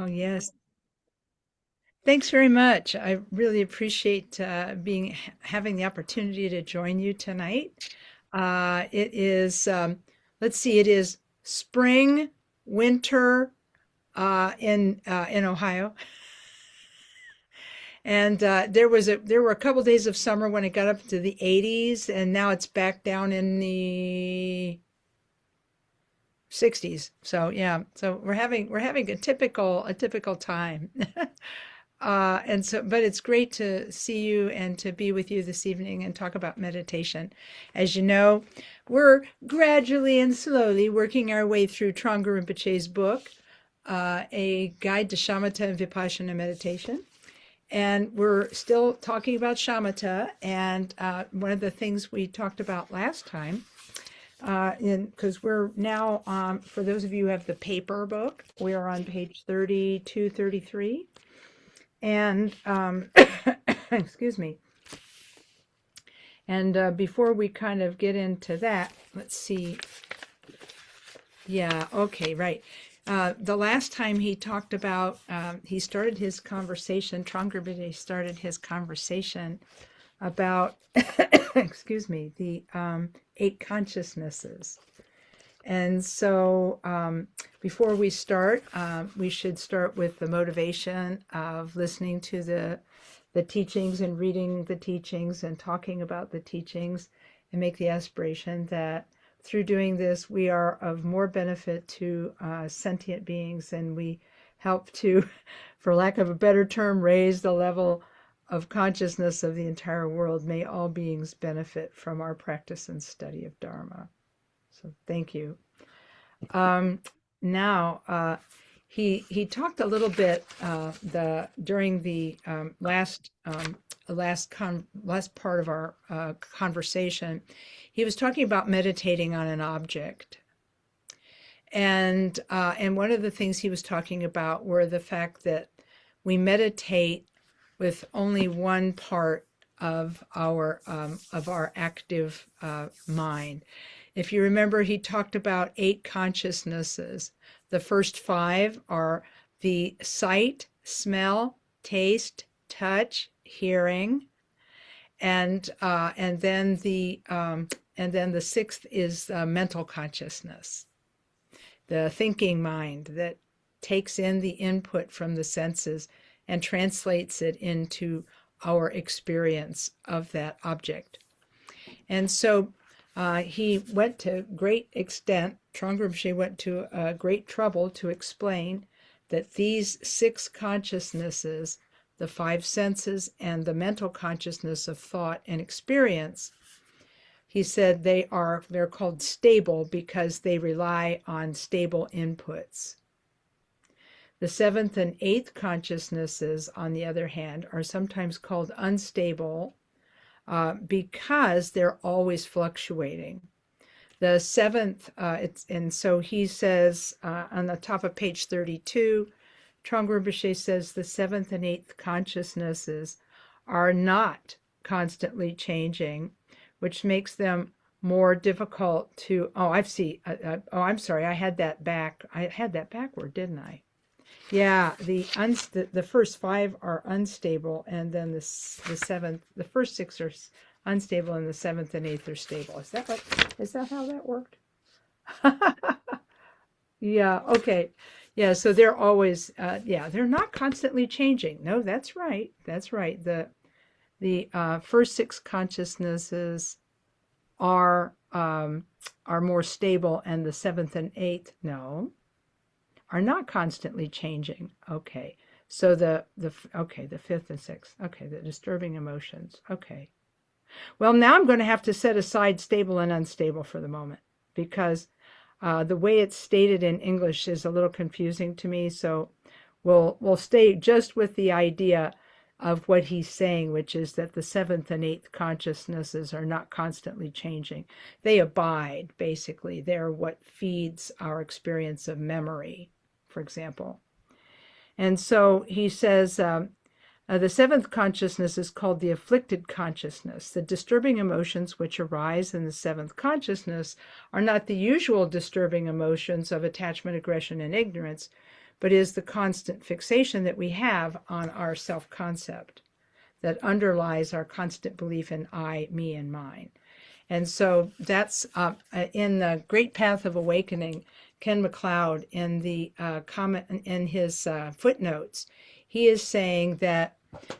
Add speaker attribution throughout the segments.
Speaker 1: Oh, yes. Thanks very much. I really appreciate having the opportunity to join you tonight. It is, let's see, it is spring, winter in Ohio, and there were a couple days of summer when it got up to the 80s, and now it's back down in the 60s. So yeah, so we're having a typical time. But it's great to see you and to be with you this evening and talk about meditation. As you know, we're gradually and slowly working our way through Thrangu Rinpoche's book, A Guide to Shamatha and Vipashyana Meditation. And we're still talking about shamatha. And one of the things we talked about last time, because we're now, for those of you who have the paper book, we are on page 32, 33. And excuse me. And before we kind of get into that, let's see. Yeah, okay, right. The last time he talked about, he started his conversation, Thrangu started his conversation about, excuse me, the 8 consciousnesses. And so before we start, we should start with the motivation of listening to the teachings and reading the teachings and talking about the teachings, and make the aspiration that through doing this, we are of more benefit to sentient beings, and we help to, for lack of a better term, raise the level of consciousness of the entire world. May all beings benefit from our practice and study of Dharma. So thank you. Um, Now, he talked a little bit during the last part of our conversation. He was talking about meditating on an object, and one of the things he was talking about were the fact that we meditate with only one part of our active mind. If you remember, he talked about 8 consciousnesses. The first 5 are the sight, smell, taste, touch, hearing, and then the sixth is mental consciousness, the thinking mind that takes in the input from the senses and translates it into our experience of that object. And so he went to great extent, Thrangu Rinpoche went to great trouble to explain that these 6 consciousnesses, the 5 senses and the mental consciousness of thought and experience, he said they're called stable because they rely on stable inputs. The 7th and 8th consciousnesses, on the other hand, are sometimes called unstable because they're always fluctuating. The 7th, and so he says on the top of page 32, Thrangu Rinpoche says the 7th and 8th consciousnesses are not constantly changing, which makes them more difficult to, I'm sorry, I had that backward, didn't I? Yeah, the first 5 are unstable, and then the first 6 are unstable, and the 7th and 8th are stable. Is that how that worked? Yeah, okay. Yeah, so they're always, they're not constantly changing. No, that's right. That's right. The first 6 consciousnesses are more stable, and the 7th and 8th, no, are not constantly changing. Okay. So the 5th and 6th. Okay, the disturbing emotions. Okay. Well, now I'm going to have to set aside stable and unstable for the moment, because the way it's stated in English is a little confusing to me. So we'll stay just with the idea of what he's saying, which is that the 7th and 8th consciousnesses are not constantly changing. They abide, basically. They're what feeds our experience of memory, for example. And so he says the 7th consciousness is called the afflicted consciousness. The disturbing emotions which arise in the 7th consciousness are not the usual disturbing emotions of attachment, aggression, and ignorance, but is the constant fixation that we have on our self-concept that underlies our constant belief in I, me, and mine. And so that's in the Great Path of Awakening, Ken MacLeod, in the comment in his footnotes, he is saying that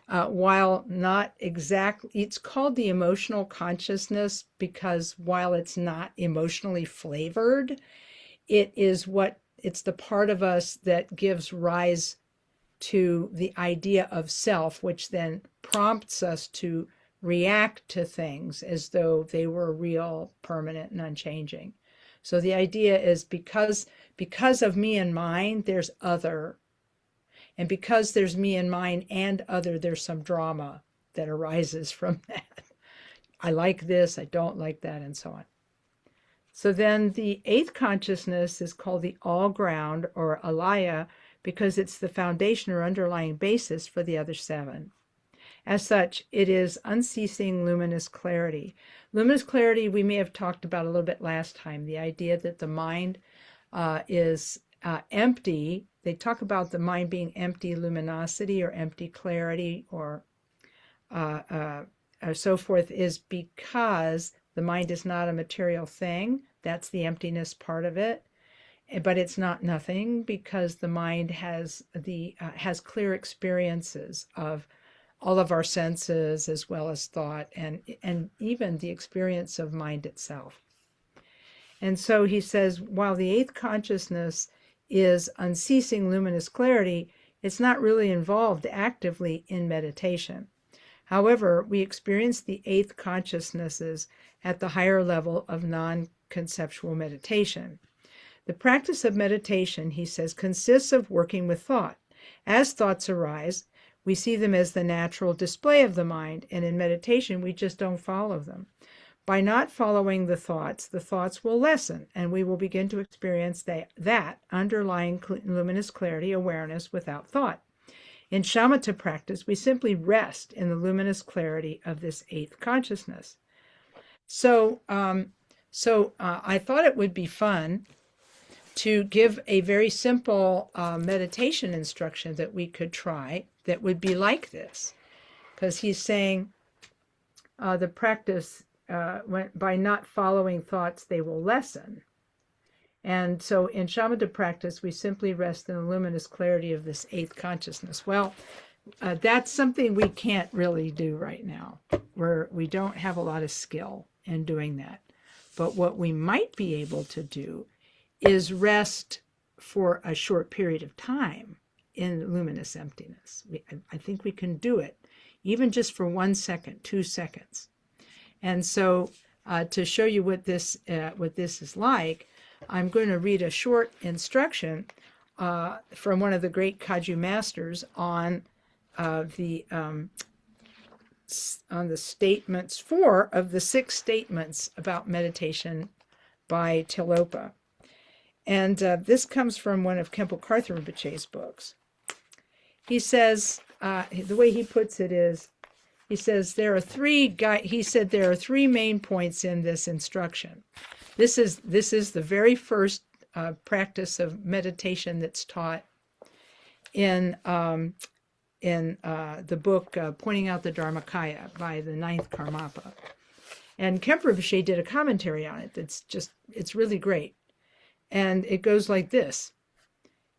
Speaker 1: while not exactly, it's called the emotional consciousness because while it's not emotionally flavored, it's the part of us that gives rise to the idea of self, which then prompts us to react to things as though they were real, permanent, and unchanging. So the idea is because of me and mine, there's other. And because there's me and mine and other, there's some drama that arises from that. I like this, I don't like that, and so on. So then the eighth consciousness is called the all ground or alaya because it's the foundation or underlying basis for the other seven. As such, it is unceasing luminous clarity. Luminous clarity we may have talked about a little bit last time, the idea that the mind is empty. They talk about the mind being empty luminosity or empty clarity or so forth is because the mind is not a material thing. That's the emptiness part of it. But it's not nothing because the mind has clear experiences of all of our senses as well as thought and even the experience of mind itself. And so he says, while the eighth consciousness is unceasing luminous clarity, it's not really involved actively in meditation. However, we experience the eighth consciousnesses at the higher level of non-conceptual meditation. The practice of meditation, he says, consists of working with thought. As thoughts arise, we see them as the natural display of the mind, and in meditation, we just don't follow them. By not following the thoughts will lessen, and we will begin to experience that underlying luminous clarity awareness without thought. In Shamatha practice, we simply rest in the luminous clarity of this eighth consciousness. So I thought it would be fun to give a very simple meditation instruction that we could try that would be like this. Because he's saying the practice, by not following thoughts, they will lessen. And so in Shamatha practice, we simply rest in the luminous clarity of this eighth consciousness. Well, that's something we can't really do right now, where we don't have a lot of skill in doing that. But what we might be able to do is rest for a short period of time in luminous emptiness. I think we can do it, even just for 1 second, 2 seconds. And so to show you what this is like, I'm going to read a short instruction from one of the great Kagyu masters on the statements, 4 of the 6 statements about meditation by Tilopa. And this comes from one of Khenpo Karthar Rinpoche's books. He says, the way he puts it is, he says there are 3 main points in this instruction. This is the very first practice of meditation that's taught in the book Pointing Out the Dharmakaya by the 9th Karmapa. And Khenpo Rinpoche did a commentary on it. It's really great. And it goes like this.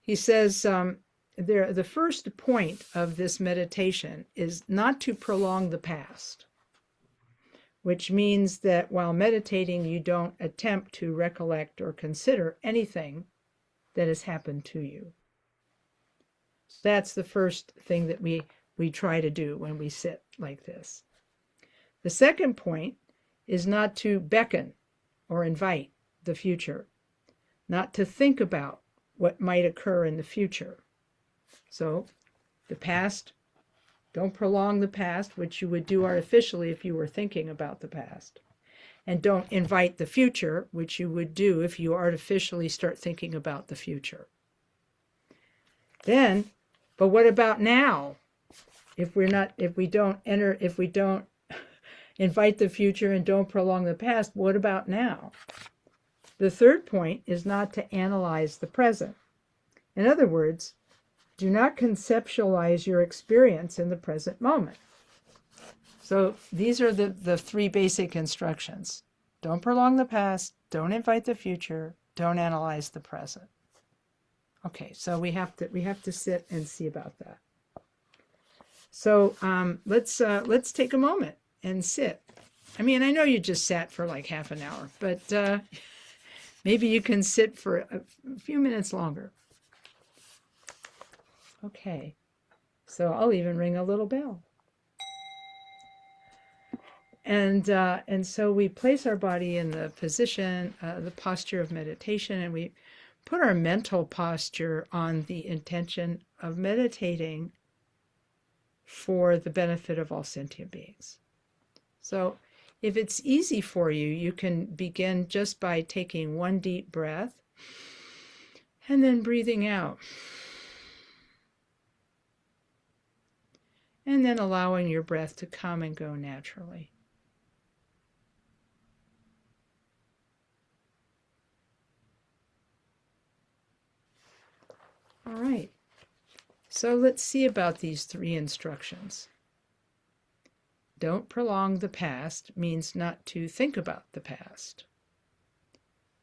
Speaker 1: He says, the first point of this meditation is not to prolong the past, which means that while meditating, you don't attempt to recollect or consider anything that has happened to you. So that's the first thing that we try to do when we sit like this. The second point is not to beckon or invite the future, not to think about what might occur in the future. So the past, don't prolong the past, which you would do artificially if you were thinking about the past. And don't invite the future, which you would do if you artificially start thinking about the future. Then, but what about now? If we don't invite the future and don't prolong the past, what about now? The third point is not to analyze the present. In other words, do not conceptualize your experience in the present moment. So these are the three basic instructions. Don't prolong the past, don't invite the future, don't analyze the present. Okay, so we have to sit and see about that. So let's take a moment and sit. I mean, I know you just sat for like half an hour, but maybe you can sit for a few minutes longer. Okay, so I'll even ring a little bell. And so we place our body in the position, the posture of meditation, and we put our mental posture on the intention of meditating for the benefit of all sentient beings. So if it's easy for you, you can begin just by taking one deep breath and then breathing out. And then allowing your breath to come and go naturally. All right. So let's see about these three instructions. Don't prolong the past means not to think about the past.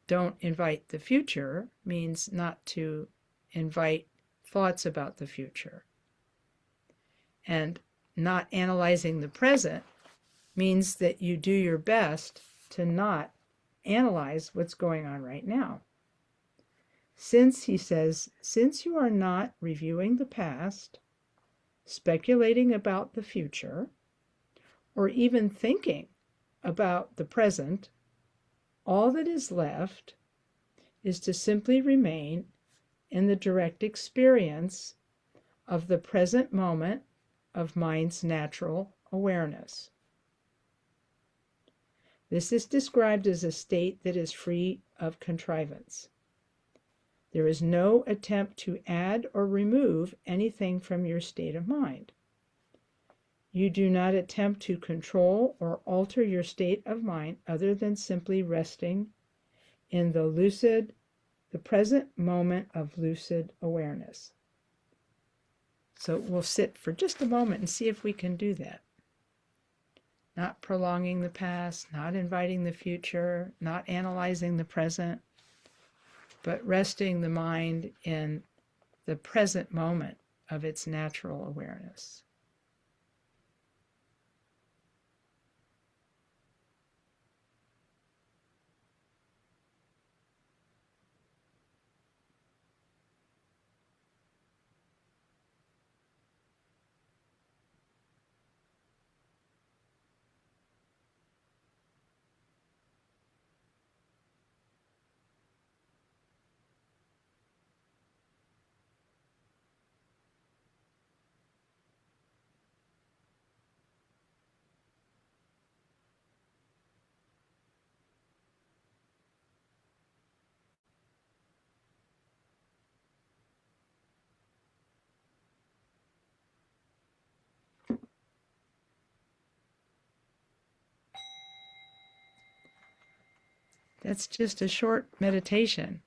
Speaker 1: Don't invite the future means not to invite thoughts about the future. And not analyzing the present means that you do your best to not analyze what's going on right now. Since, he says, since you are not reviewing the past, speculating about the future, or even thinking about the present, all that is left is to simply remain in the direct experience of the present moment of mind's natural awareness. This is described as a state that is free of contrivance. There is no attempt to add or remove anything from your state of mind. You do not attempt to control or alter your state of mind other than simply resting in the present moment of lucid awareness. So we'll sit for just a moment and see if we can do that. Not prolonging the past, not inviting the future, not analyzing the present, but resting the mind in the present moment of its natural awareness. That's just a short meditation.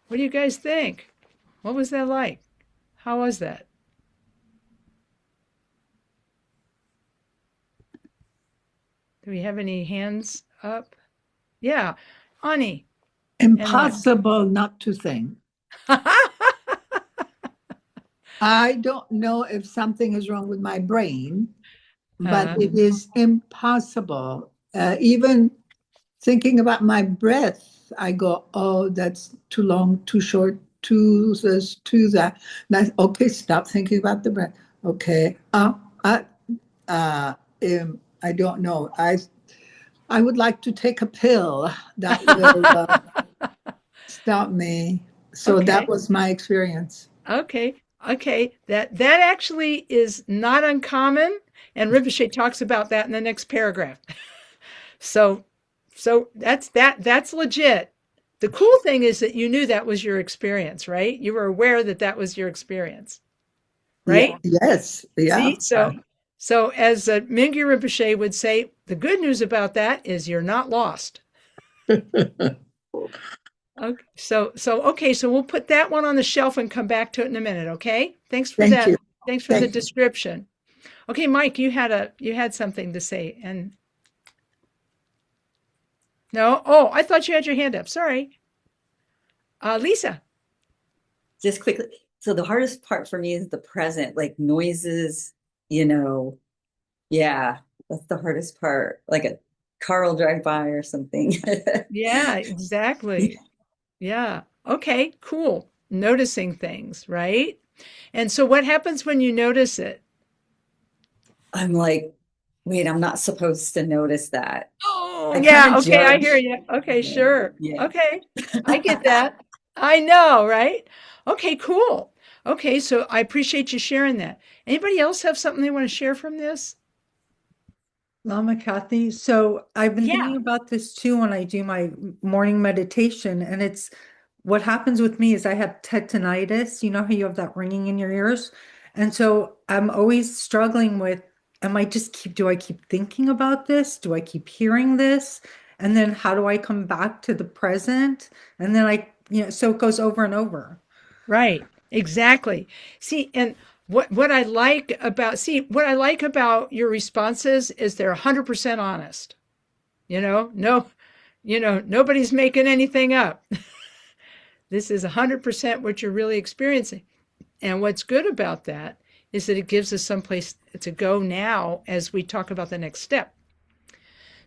Speaker 1: What do you guys think? What was that like? How was that? Do we have any hands up? Yeah, Ani.
Speaker 2: Impossible not to think. I don't know if something is wrong with my brain, but it is impossible. Even thinking about my breath, I go, oh, that's too long, too short, too this, too that. Okay, stop thinking about the breath. Okay, I don't know. I would like to take a pill that will stop me. So
Speaker 1: Okay.
Speaker 2: that was my experience.
Speaker 1: Okay. That actually is not uncommon, and Rinpoche talks about that in the next paragraph. So that's legit. The cool thing is that you knew that was your experience, right? You were aware that that was your experience, right?
Speaker 2: Yeah, yes. Yeah.
Speaker 1: See, so as Mingyur Rinpoche would say, the good news about that is you're not lost. Okay. So we'll put that one on the shelf and come back to it in a minute, okay? Thanks for
Speaker 2: Thank
Speaker 1: that.
Speaker 2: you.
Speaker 1: Thanks for the
Speaker 2: Thank you.
Speaker 1: description. Okay, Mike, you had something to say. And no, oh, I thought you had your hand up. Sorry. Lisa.
Speaker 3: Just quickly. So the hardest part for me is the present, like noises, you know. Yeah, that's the hardest part. Like a car will drive by or something.
Speaker 1: Yeah, exactly. Yeah. Okay, cool. Noticing things, right? And so what happens when you notice it?
Speaker 3: I'm like, wait, I'm not supposed to notice that.
Speaker 1: Oh,
Speaker 3: I kind
Speaker 1: yeah.
Speaker 3: of
Speaker 1: Okay, I hear
Speaker 3: judge.
Speaker 1: you. Okay,
Speaker 3: Yeah.
Speaker 1: sure.
Speaker 3: Yeah.
Speaker 1: Okay, I get that. I know, right? Okay, cool. Okay, so I appreciate you sharing that. Anybody else have something they want to share from this?
Speaker 4: Lama Kathy. So I've been
Speaker 1: Yeah,
Speaker 4: thinking about this too when I do my morning meditation, and it's what happens with me is I have tetanitis. You know how you have that ringing in your ears? And so I'm always struggling with, do I keep thinking about this? Do I keep hearing this? And then how do I come back to the present? And then so it goes over and over.
Speaker 1: right. Exactly. See, and what I like about your responses is they're 100% honest. No, nobody's making anything up. This is 100% what you're really experiencing. And what's good about that is that it gives us some place to go now as we talk about the next step.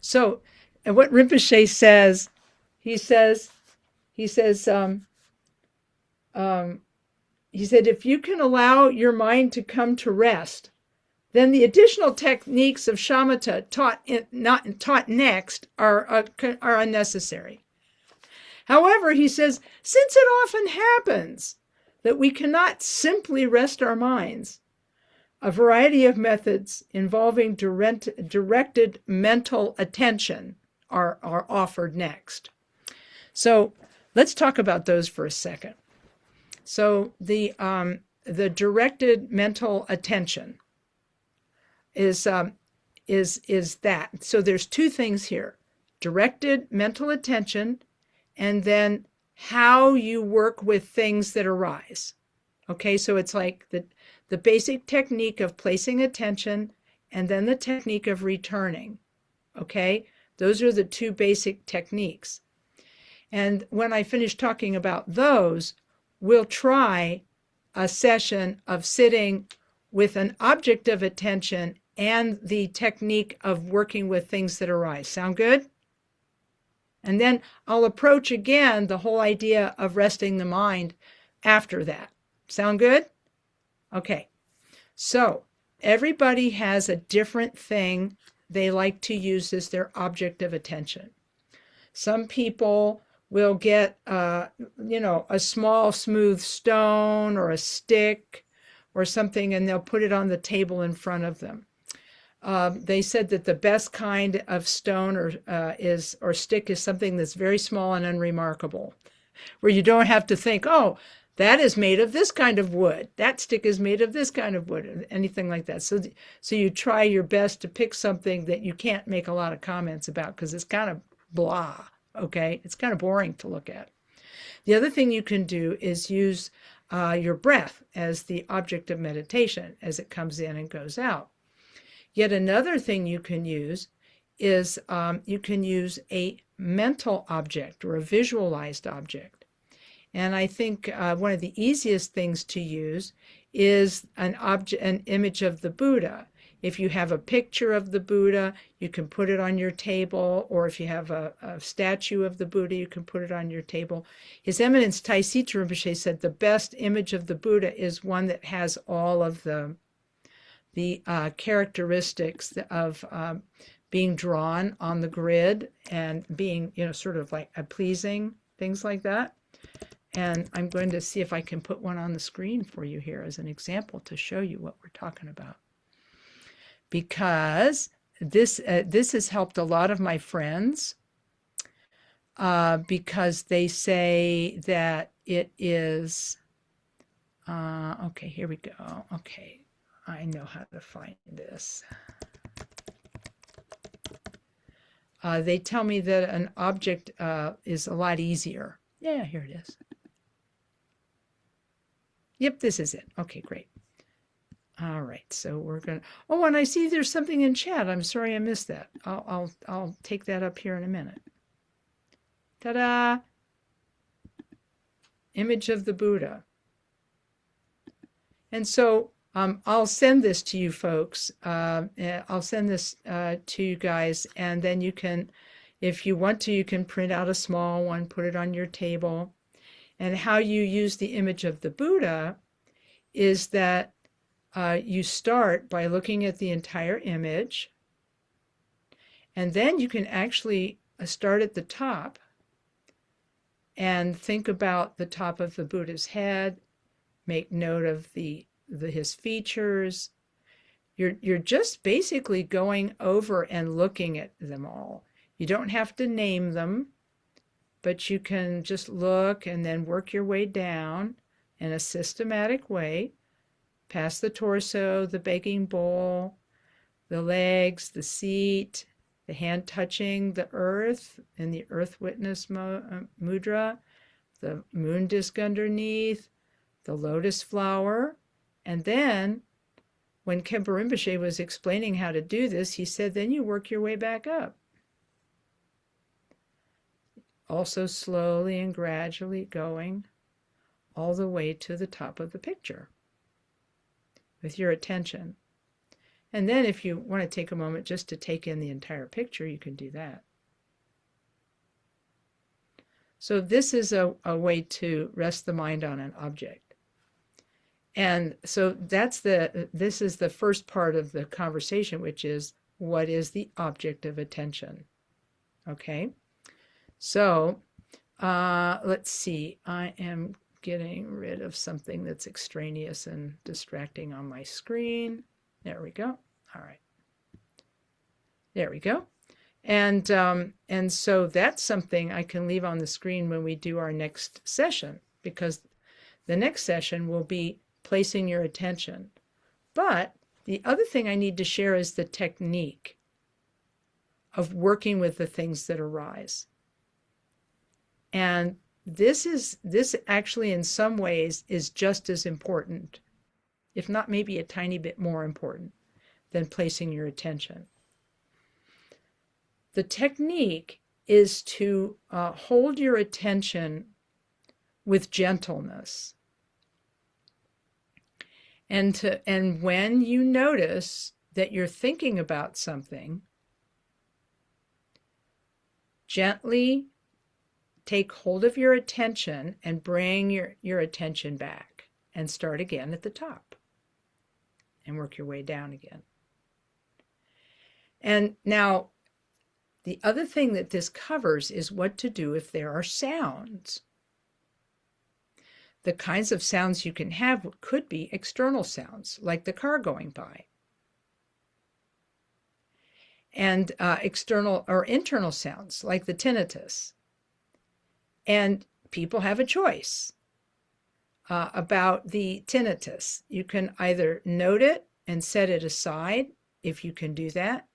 Speaker 1: So, and what Rinpoche says, he says, he says, um, he said, if you can allow your mind to come to rest, then the additional techniques of shamatha not taught next are unnecessary. However, he says, since it often happens that we cannot simply rest our minds, a variety of methods involving directed mental attention are offered next. So let's talk about those for a second. So the directed mental attention is that. So there's two things here: directed mental attention, and then how you work with things that arise. Okay, so it's like the basic technique of placing attention and then the technique of returning. Okay, those are the two basic techniques. And when I finish talking about those, we'll try a session of sitting with an object of attention and the technique of working with things that arise. Sound good? And then I'll approach again the whole idea of resting the mind after that. Sound good? Okay. So everybody has a different thing they like to use as their object of attention. Some people will get, a small smooth stone or a stick or something, and they'll put it on the table in front of them. They said that the best kind of stone or stick is something that's very small and unremarkable, where you don't have to think, oh, that is made of this kind of wood. That stick is made of this kind of wood, anything like that. So you try your best to pick something that you can't make a lot of comments about because it's kind of blah. Okay, it's kind of boring to look at. The other thing you can do is use your breath as the object of meditation as it comes in and goes out. Yet another thing you can use is you can use a mental object or a visualized object. And I think one of the easiest things to use is an image of the Buddha. If you have a picture of the Buddha, you can put it on your table, or if you have a statue of the Buddha, you can put it on your table. His Eminence Taisita Rinpoche said the best image of the Buddha is one that has all of the characteristics of being drawn on the grid and being, sort of like pleasing, things like that. And I'm going to see if I can put one on the screen for you here as an example to show you what we're talking about. Because this has helped a lot of my friends because they say that it is, okay, here we go. Okay, I know how to find this. They tell me that an object is a lot easier. Yeah, here it is. Yep, this is it. Okay, great. All right, so we're gonna. Oh, and I see there's something in chat. I'm sorry I missed that. I'll take that up here in a minute. Ta-da! Image of the Buddha. And so I'll send this to you folks. I'll send this to you guys, and then you can, if you want to, you can print out a small one, put it on your table. And how you use the image of the Buddha is that you start by looking at the entire image, and then you can actually start at the top and think about the top of the Buddha's head, make note of his features. You're just basically going over and looking at them all. You don't have to name them, but you can just look and then work your way down in a systematic way, past the torso, the begging bowl, the legs, the seat, the hand touching the earth in the earth witness mudra, the moon disk underneath, the lotus flower. And then when Khenpo Rinpoche was explaining how to do this, he said, then you work your way back up. Also slowly and gradually going all the way to the top of the picture with your attention. And then if you want to take a moment just to take in the entire picture, you can do that. So this is a way to rest the mind on an object. And so this is the first part of the conversation, which is, what is the object of attention? Okay, so let's see. I am getting rid of something that's extraneous and distracting on my screen. There we go. All right. There we go. And so that's something I can leave on the screen when we do our next session, because the next session will be placing your attention. But the other thing I need to share is the technique of working with the things that arise. And this actually in some ways is just as important, if not maybe a tiny bit more important, than placing your attention. The technique is to hold your attention with gentleness. And when you notice that you're thinking about something, gently take hold of your attention and bring your attention back, and start again at the top and work your way down again. And now the other thing that this covers is what to do if there are sounds. The kinds of sounds you can have could be external sounds, like the car going by, and external or internal sounds, like the tinnitus. And people have a choice about the tinnitus. You can either note it and set it aside, if you can do that.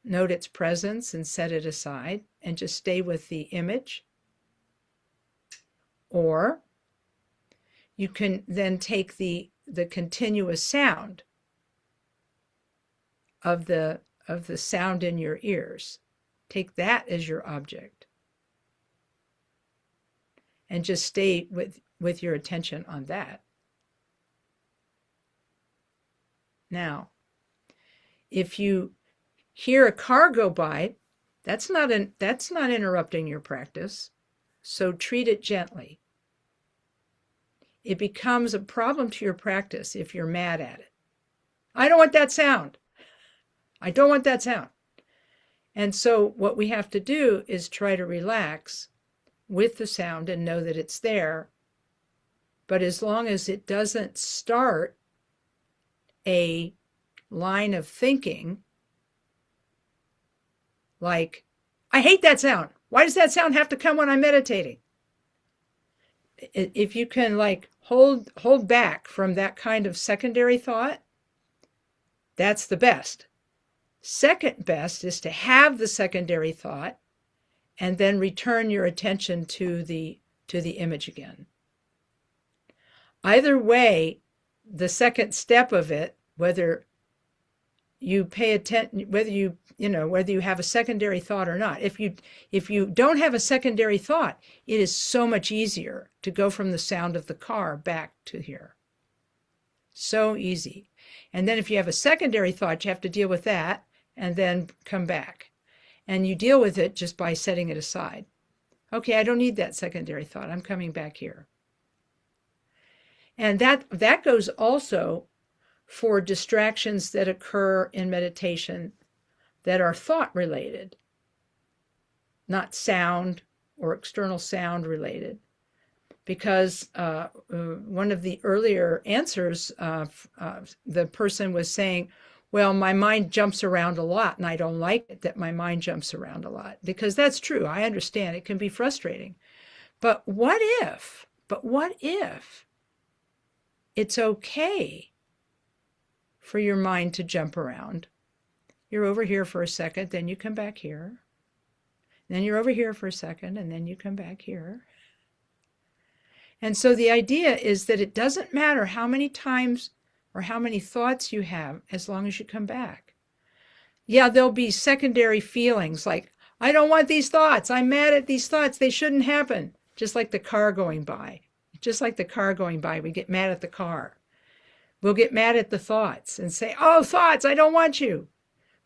Speaker 1: Note its presence and set it aside, and just stay with the image. Or you can then take the continuous sound of the sound in your ears. Take that as your object, and just stay with your attention on that. Now, if you hear a car go by, that's not interrupting your practice, so treat it gently. It becomes a problem to your practice if you're mad at it. I don't want that sound. I don't want that sound. And so what we have to do is try to relax with the sound and know that it's there. But as long as it doesn't start a line of thinking, like, I hate that sound. Why does that sound have to come when I'm meditating? If you can hold back from that kind of secondary thought, that's the best. Second best is to have the secondary thought and then return your attention to the image again. Either way, the second step of it, whether you pay attention, whether you have a secondary thought or not. If you don't have a secondary thought, it is so much easier to go from the sound of the car back to here. So easy. And then if you have a secondary thought, you have to deal with that and then come back. And you deal with it just by setting it aside. Okay, I don't need that secondary thought. I'm coming back here. And that goes also for distractions that occur in meditation that are thought related, not sound or external sound related. Because one of the earlier answers, the person was saying, well, my mind jumps around a lot, and I don't like it that my mind jumps around a lot. Because that's true. I understand it can be frustrating. But what if it's okay for your mind to jump around? You're over here for a second, then you come back here. Then you're over here for a second, and then you come back here. And so the idea is that it doesn't matter how many times or how many thoughts you have, as long as you come back. Yeah, there'll be secondary feelings like, I don't want these thoughts. I'm mad at these thoughts. They shouldn't happen. Just like the car going by. Just like the car going by, we get mad at the car. We'll get mad at the thoughts and say, oh, thoughts, I don't want you.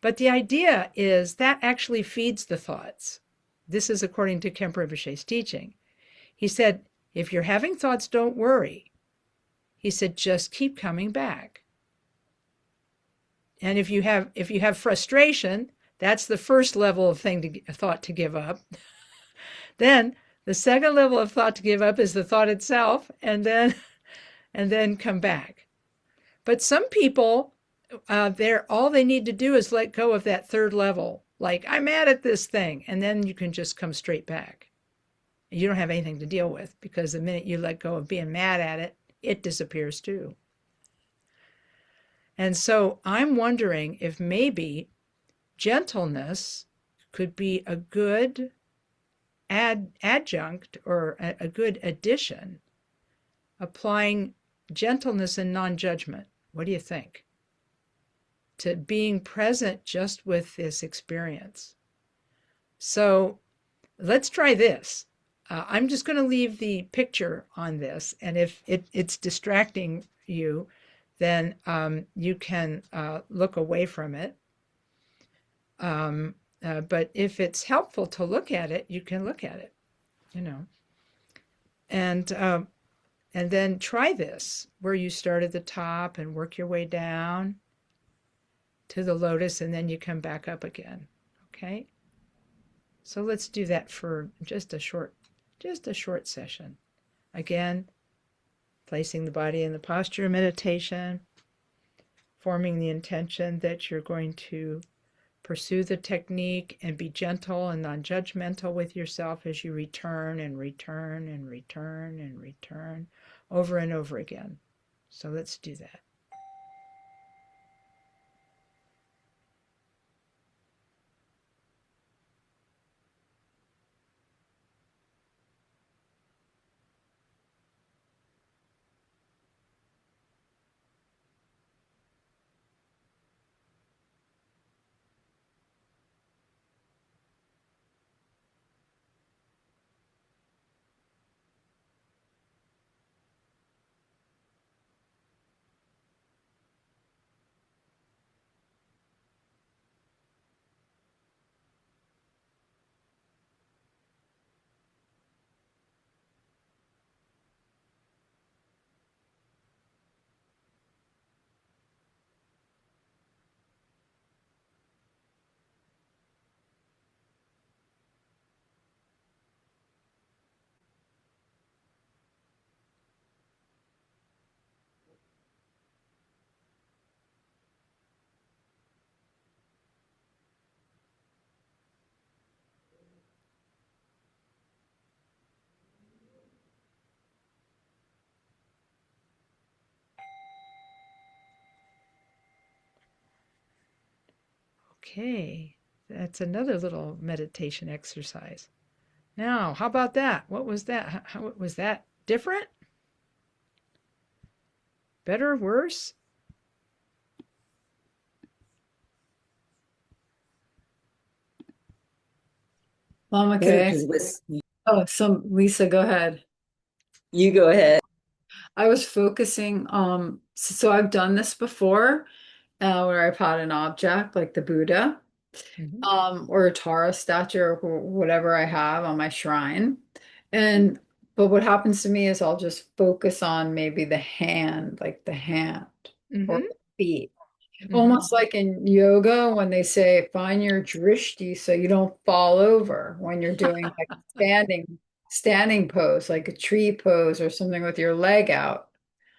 Speaker 1: But the idea is that actually feeds the thoughts. This is according to Khenpo Rinpoche's teaching. He said, if you're having thoughts, don't worry. He said, just keep coming back. And if you have frustration, that's the first level of thought to give up. Then the second level of thought to give up is the thought itself, and then come back. But some people, all they need to do is let go of that third level. Like, I'm mad at this thing, and then you can just come straight back. You don't have anything to deal with, because the minute you let go of being mad at it, it disappears too. And so I'm wondering if maybe gentleness could be a good adjunct or a good addition, applying gentleness and non-judgment. What do you think? To being present just with this experience. So let's try this. I'm just going to leave the picture on this, and if it's distracting you, then you can look away from it. But if it's helpful to look at it, you can look at it, and then try this, where you start at the top and work your way down to the lotus, and then you come back up again. Okay? So let's do that for just a short session. Again, placing the body in the posture of meditation, forming the intention that you're going to pursue the technique and be gentle and non-judgmental with yourself as you return and return and return and return over and over again. So let's do that. Okay, that's another little meditation exercise. Now, how about that? What was that? How was that different? Better, worse?
Speaker 5: Lama
Speaker 3: Better
Speaker 5: Kathy.
Speaker 3: because
Speaker 5: Oh, Lisa, go ahead.
Speaker 3: you go ahead.
Speaker 5: I was focusing, so I've done this before, where I've had an object like the Buddha,
Speaker 1: Mhm.
Speaker 5: or a Tara statue or whatever I have on my shrine. And but what happens to me is I'll just focus on maybe the hand, like the hand or
Speaker 1: Mhm.
Speaker 5: the feet.
Speaker 1: Mhm.
Speaker 5: Almost like in yoga when they say find your drishti so you don't fall over when you're doing like standing pose, like a tree pose or something with your leg out.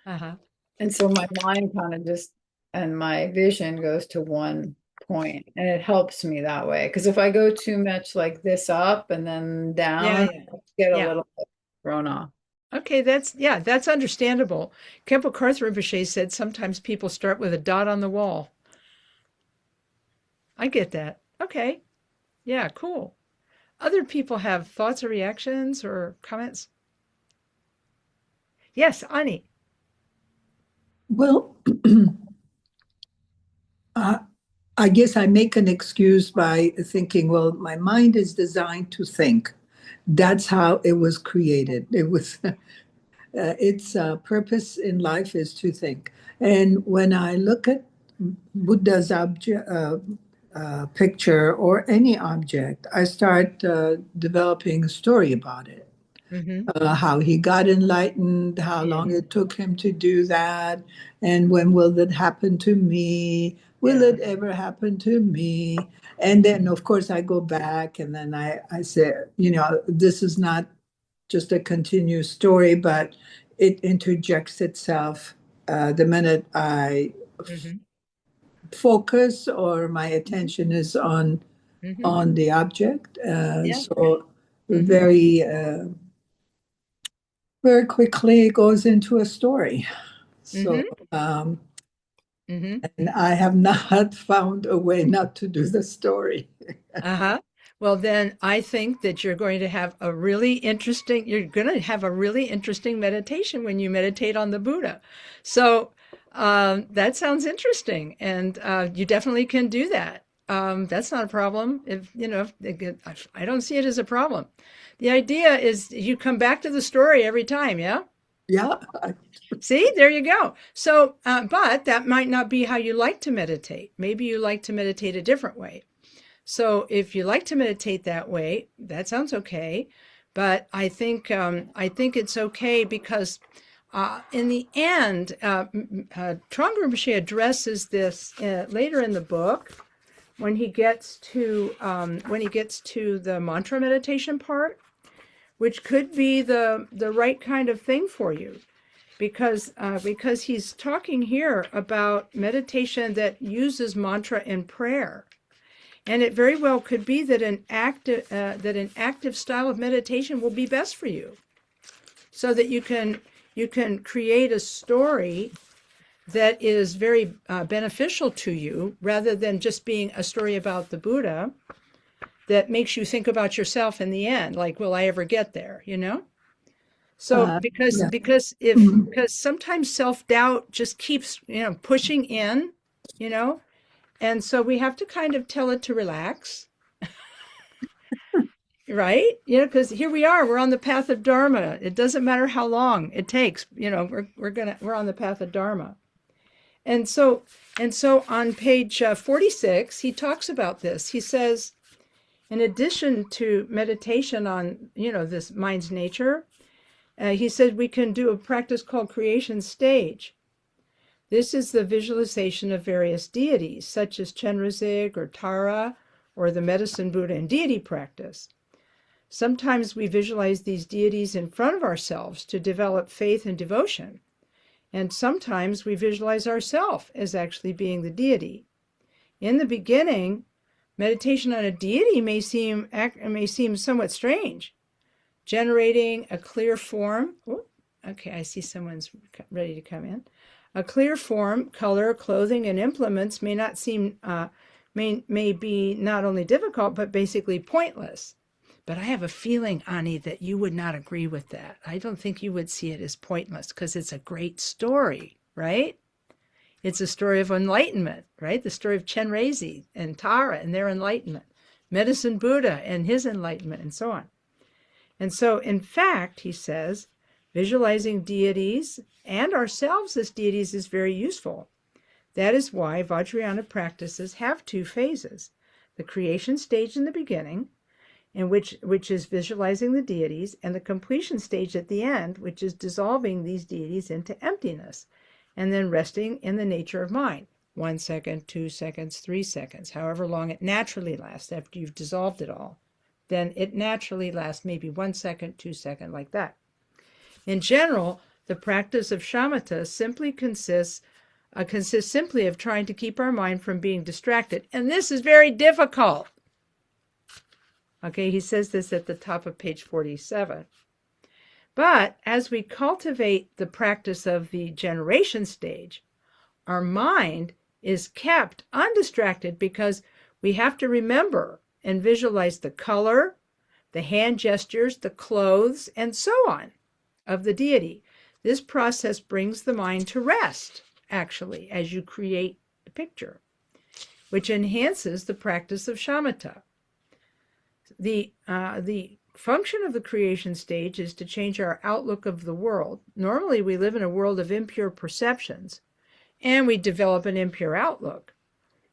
Speaker 1: Uh-huh.
Speaker 5: And so my mind kind of just and my vision goes to one point and it helps me that way. Because if I go too much like this up and then
Speaker 1: Yeah,
Speaker 5: down,
Speaker 1: yeah.
Speaker 5: I get a
Speaker 1: Yeah.
Speaker 5: little bit thrown off.
Speaker 1: Okay, that's understandable. Kempo Karthar Rinpoche said sometimes people start with a dot on the wall. I get that. Okay. Yeah, cool. Other people have thoughts or reactions or comments? Yes, Ani.
Speaker 2: Well, uh, I guess I make an excuse by thinking, well, my mind is designed to think. That's how it was created. It was its purpose in life is to think. And when I look at Buddha's picture or any object, I start developing a story about it.
Speaker 1: Mm-hmm.
Speaker 2: How he got enlightened, how long
Speaker 1: Yeah.
Speaker 2: it took him to do that, and when will that happen to me? Will
Speaker 1: Yeah.
Speaker 2: it ever happen to me? And then, of course, I go back and then I say, this is not just a continuous story, but it interjects itself the minute I
Speaker 1: Mm-hmm.
Speaker 2: focus or my attention is
Speaker 1: Mm-hmm.
Speaker 2: on the object.
Speaker 1: Yeah.
Speaker 2: So
Speaker 1: Mm-hmm.
Speaker 2: very quickly it goes into a story. So,
Speaker 1: Mm-hmm. Mm-hmm.
Speaker 2: and I have not found a way not to do the story.
Speaker 1: Uh-huh. Well, then I think that you're going to have you're going to have a really interesting meditation when you meditate on the Buddha. So that sounds interesting. And you definitely can do that. That's not a problem. If, I don't see it as a problem. The idea is you come back to the story every time. Yeah.
Speaker 2: Yeah.
Speaker 1: See, there you go. So, but that might not be how you like to meditate. Maybe you like to meditate a different way. So if you like to meditate that way, that sounds okay. But I think it's okay because in the end, Thrangu Rinpoche addresses this later in the book when he gets to the mantra meditation part, which could be the right kind of thing for you because he's talking here about meditation that uses mantra in prayer. And it very well could be that an active style of meditation will be best for you, so that you can create a story that is very beneficial to you, rather than just being a story about the Buddha that makes you think about yourself in the end, like, will I ever get there? You know. So
Speaker 2: Yeah.
Speaker 1: because sometimes self doubt just keeps pushing in, you know, and so we have to kind of tell it to relax. Right? Because here we are, we're on the path of Dharma. It doesn't matter how long it takes, we're on the path of Dharma. And so on page 46, he talks about this. He says, in addition to meditation on, this mind's nature, he said we can do a practice called creation stage. This is the visualization of various deities, such as Chenrezig or Tara, or the medicine Buddha and deity practice. Sometimes we visualize these deities in front of ourselves to develop faith and devotion. And sometimes we visualize ourselves as actually being the deity. In the beginning, meditation on a deity may seem somewhat strange. Generating a clear form. Oh, okay, I see someone's ready to come in. A clear form, color, clothing, and implements may not seem may be not only difficult but basically pointless. But I have a feeling, Ani, that you would not agree with that. I don't think you would see it as pointless because it's a great story, right? It's a story of enlightenment, right? The story of Chenrezig and Tara and their enlightenment, Medicine Buddha and his enlightenment, and so on. And so, in fact, he says, visualizing deities and ourselves as deities is very useful. That is why Vajrayana practices have two phases: the creation stage in the beginning, in which is visualizing the deities, and the completion stage at the end, which is dissolving these deities into emptiness, and then resting in the nature of mind. 1 second, 2 seconds, 3 seconds, however long it naturally lasts after you've dissolved it all. Then it naturally lasts maybe 1 second, 2 seconds, like that. In general, the practice of shamatha simply consists simply of trying to keep our mind from being distracted. And this is very difficult. Okay, he says this at the top of page 47. But as we cultivate the practice of the generation stage, our mind is kept undistracted because we have to remember and visualize the color, the hand gestures, the clothes, and so on of the deity. This process brings the mind to rest, actually, as you create the picture, which enhances the practice of shamatha. The function of the creation stage is to change our outlook of the world. Normally, we live in a world of impure perceptions, and we develop an impure outlook.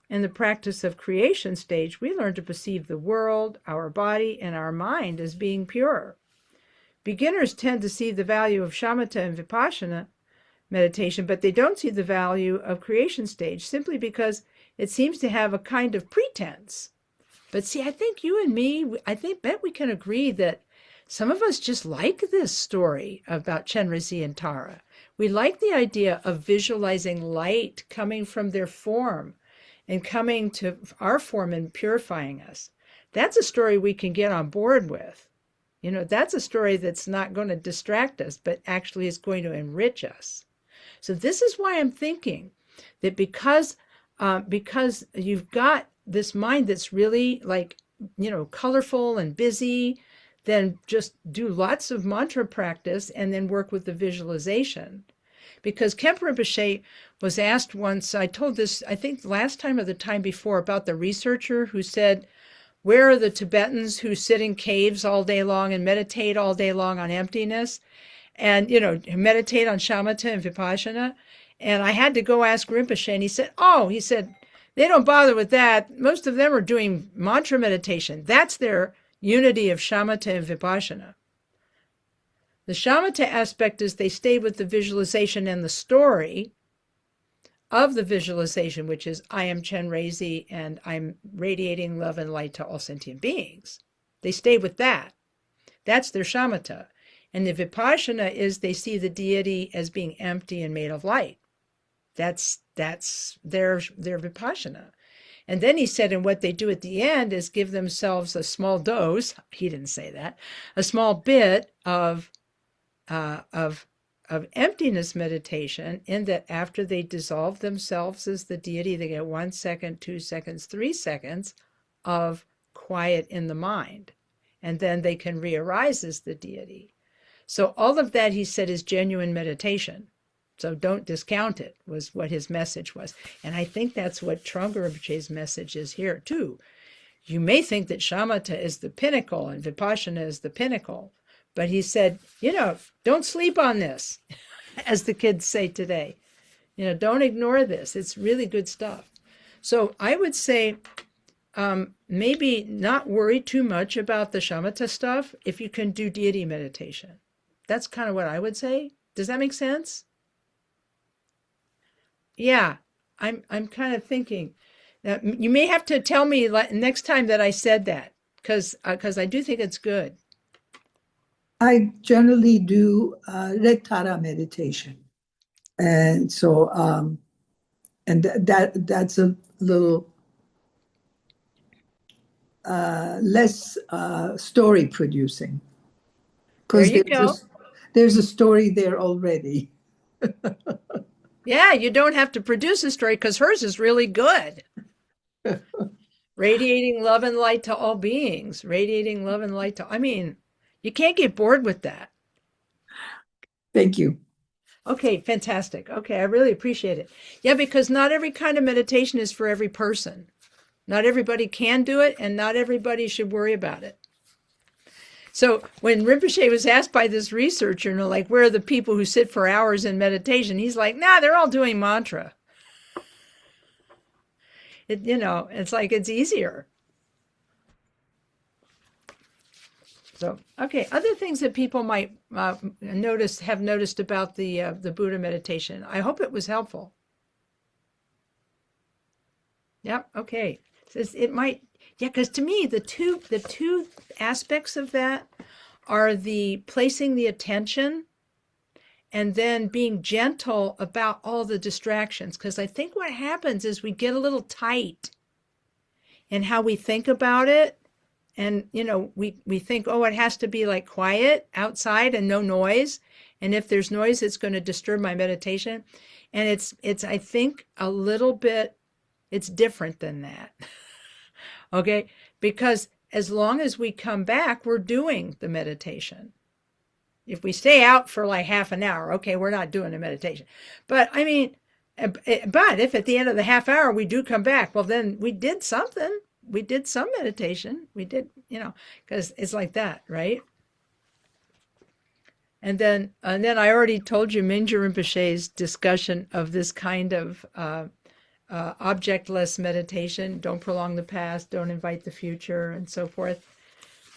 Speaker 1: In the practice of creation stage, we learn to perceive the world, our body, and our mind as being pure. Beginners tend to see the value of shamatha and vipassana meditation, but they don't see the value of creation stage simply because it seems to have a kind of pretense. But see, I think you and me, bet we can agree that some of us just like this story about Chenrezig and Tara. We like the idea of visualizing light coming from their form and coming to our form and purifying us. That's a story we can get on board with. You know, that's a story that's not going to distract us, but actually is going to enrich us. So this is why I'm thinking that because you've got this mind that's really colorful and busy, then just do lots of mantra practice and then work with the visualization. Because Khenpo Rinpoche was asked once, I told this, I think last time or the time before, about the researcher who said, where are the Tibetans who sit in caves all day long and meditate all day long on emptiness and, meditate on shamatha and vipassana? And I had to go ask Rinpoche, and he said, they don't bother with that. Most of them are doing mantra meditation. That's their unity of shamatha and vipassana. The shamatha aspect is they stay with the visualization and the story of the visualization, which is I am Chenrezig and I'm radiating love and light to all sentient beings. They stay with that. That's their shamatha. And the vipassana is they see the deity as being empty and made of light. That's their vipassana. And then he said, and what they do at the end is give themselves a small dose, he didn't say that, a small bit of emptiness meditation, in that after they dissolve themselves as the deity, they get 1 second, 2 seconds, 3 seconds of quiet in the mind. And then they can re-arise as the deity. So all of that, he said, is genuine meditation. So don't discount it, was what his message was. And I think that's what Thrangu Rinpoche's message is here, too. You may think that shamatha is the pinnacle and vipassana is the pinnacle. But he said, don't sleep on this, as the kids say today. Don't ignore this. It's really good stuff. So I would say maybe not worry too much about the shamatha stuff if you can do deity meditation. That's kind of what I would say. Does that make sense? Yeah, I'm kind of thinking. Now, you may have to tell me next time that I said that, because I do think it's good.
Speaker 2: I generally do Rektara meditation. And so, and that's a little less story producing.
Speaker 1: There you go.
Speaker 2: There's a story there already.
Speaker 1: Yeah, you don't have to produce a story because hers is really good. Radiating love and light to all beings, radiating love and light to, I mean, you can't get bored with that.
Speaker 2: Thank you.
Speaker 1: Okay, fantastic. Okay, I really appreciate it. Yeah, because not every kind of meditation is for every person. Not everybody can do it, and not everybody should worry about it. So when Rinpoche was asked by this researcher, like, where are the people who sit for hours in meditation? He's like, nah, they're all doing mantra. It's like it's easier. So, okay, other things that people might have noticed about the Buddha meditation. I hope it was helpful. Yep. Okay. It might, yeah, because to me the two aspects of that are the placing the attention and then being gentle about all the distractions. Because I think what happens is we get a little tight in how we think about it. And, we think, oh, it has to be like quiet outside and no noise. And if there's noise, it's going to disturb my meditation. And it's, I think, a little bit, it's different than that. Okay. Because as long as we come back, we're doing the meditation. If we stay out for like half an hour, okay, we're not doing a meditation. But I mean, but if at the end of the half hour we do come back, well, then we did something. We did some meditation. We did, because it's like that, right? And then I already told you Mingyur Rinpoche's discussion of this kind of objectless meditation. Don't prolong the past, don't invite the future, and so forth,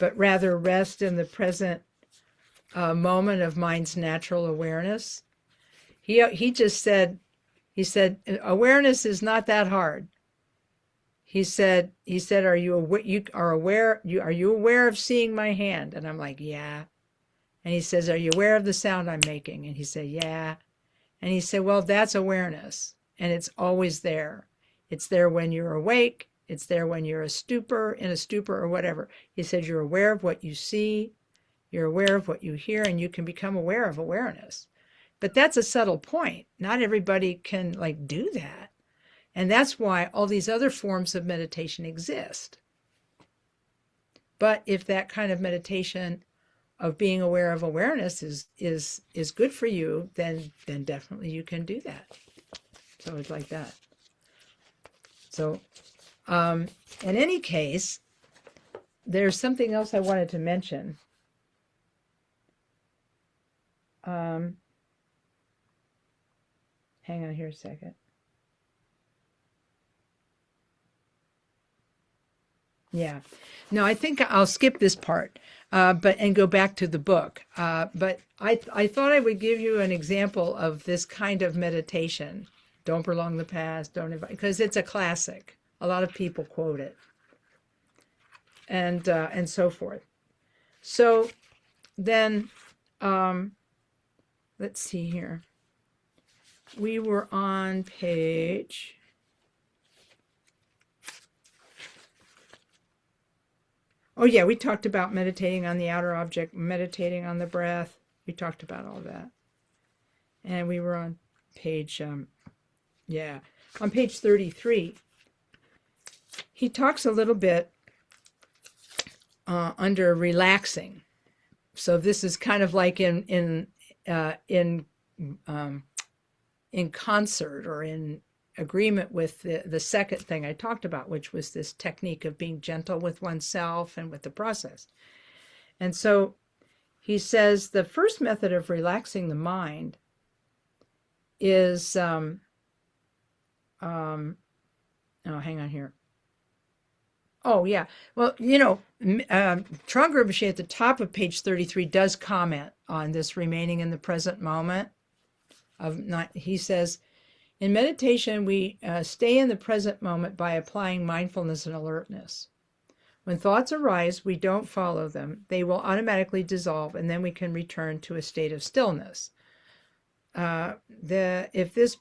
Speaker 1: but rather rest in the present moment of mind's natural awareness. He just said, awareness is not that hard. He said, are you aware of seeing my hand? And I'm like, yeah. And he says, are you aware of the sound I'm making? And he said, yeah. And he said, well, that's awareness. And it's always there. It's there when you're awake. It's there when you're in a stupor or whatever. He said, you're aware of what you see. You're aware of what you hear, and you can become aware of awareness. But that's a subtle point. Not everybody can do that. And that's why all these other forms of meditation exist. But if that kind of meditation of being aware of awareness is good for you, then definitely you can do that. So it's like that. So in any case, there's something else I wanted to mention. Hang on here a second. Yeah. No, I think I'll skip this part, and go back to the book. But I thought I would give you an example of this kind of meditation. Don't prolong the past, don't invite, because it's a classic. A lot of people quote it. And so forth. So then, let's see here. We were on page... Oh, yeah, we talked about meditating on the outer object, meditating on the breath. We talked about all that. And we were on page, on page 33. He talks a little bit under relaxing. So this is kind of like in concert or in agreement with the second thing I talked about, which was this technique of being gentle with oneself and with the process. And so he says the first method of relaxing the mind is, oh, hang on here. Oh, yeah. Well, Thrangu Rinpoche at the top of page 33 does comment on this remaining in the present moment. He says, in meditation, we stay in the present moment by applying mindfulness and alertness. When thoughts arise, we don't follow them. They will automatically dissolve, and then we can return to a state of stillness. If this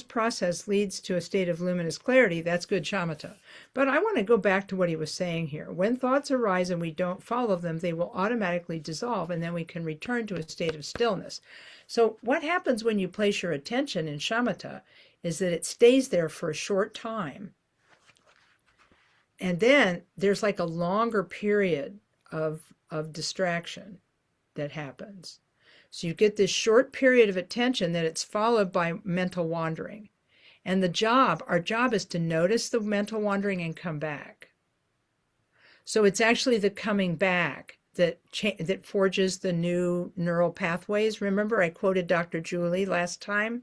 Speaker 1: process leads to a state of luminous clarity, that's good shamatha. But I want to go back to what he was saying here. When thoughts arise and we don't follow them, they will automatically dissolve, and then we can return to a state of stillness. So what happens when you place your attention in shamatha is that it stays there for a short time. And then there's like a longer period of distraction that happens. So you get this short period of attention that it's followed by mental wandering. And our job is to notice the mental wandering and come back. So it's actually the coming back that forges the new neural pathways. Remember, I quoted Dr. Julie last time.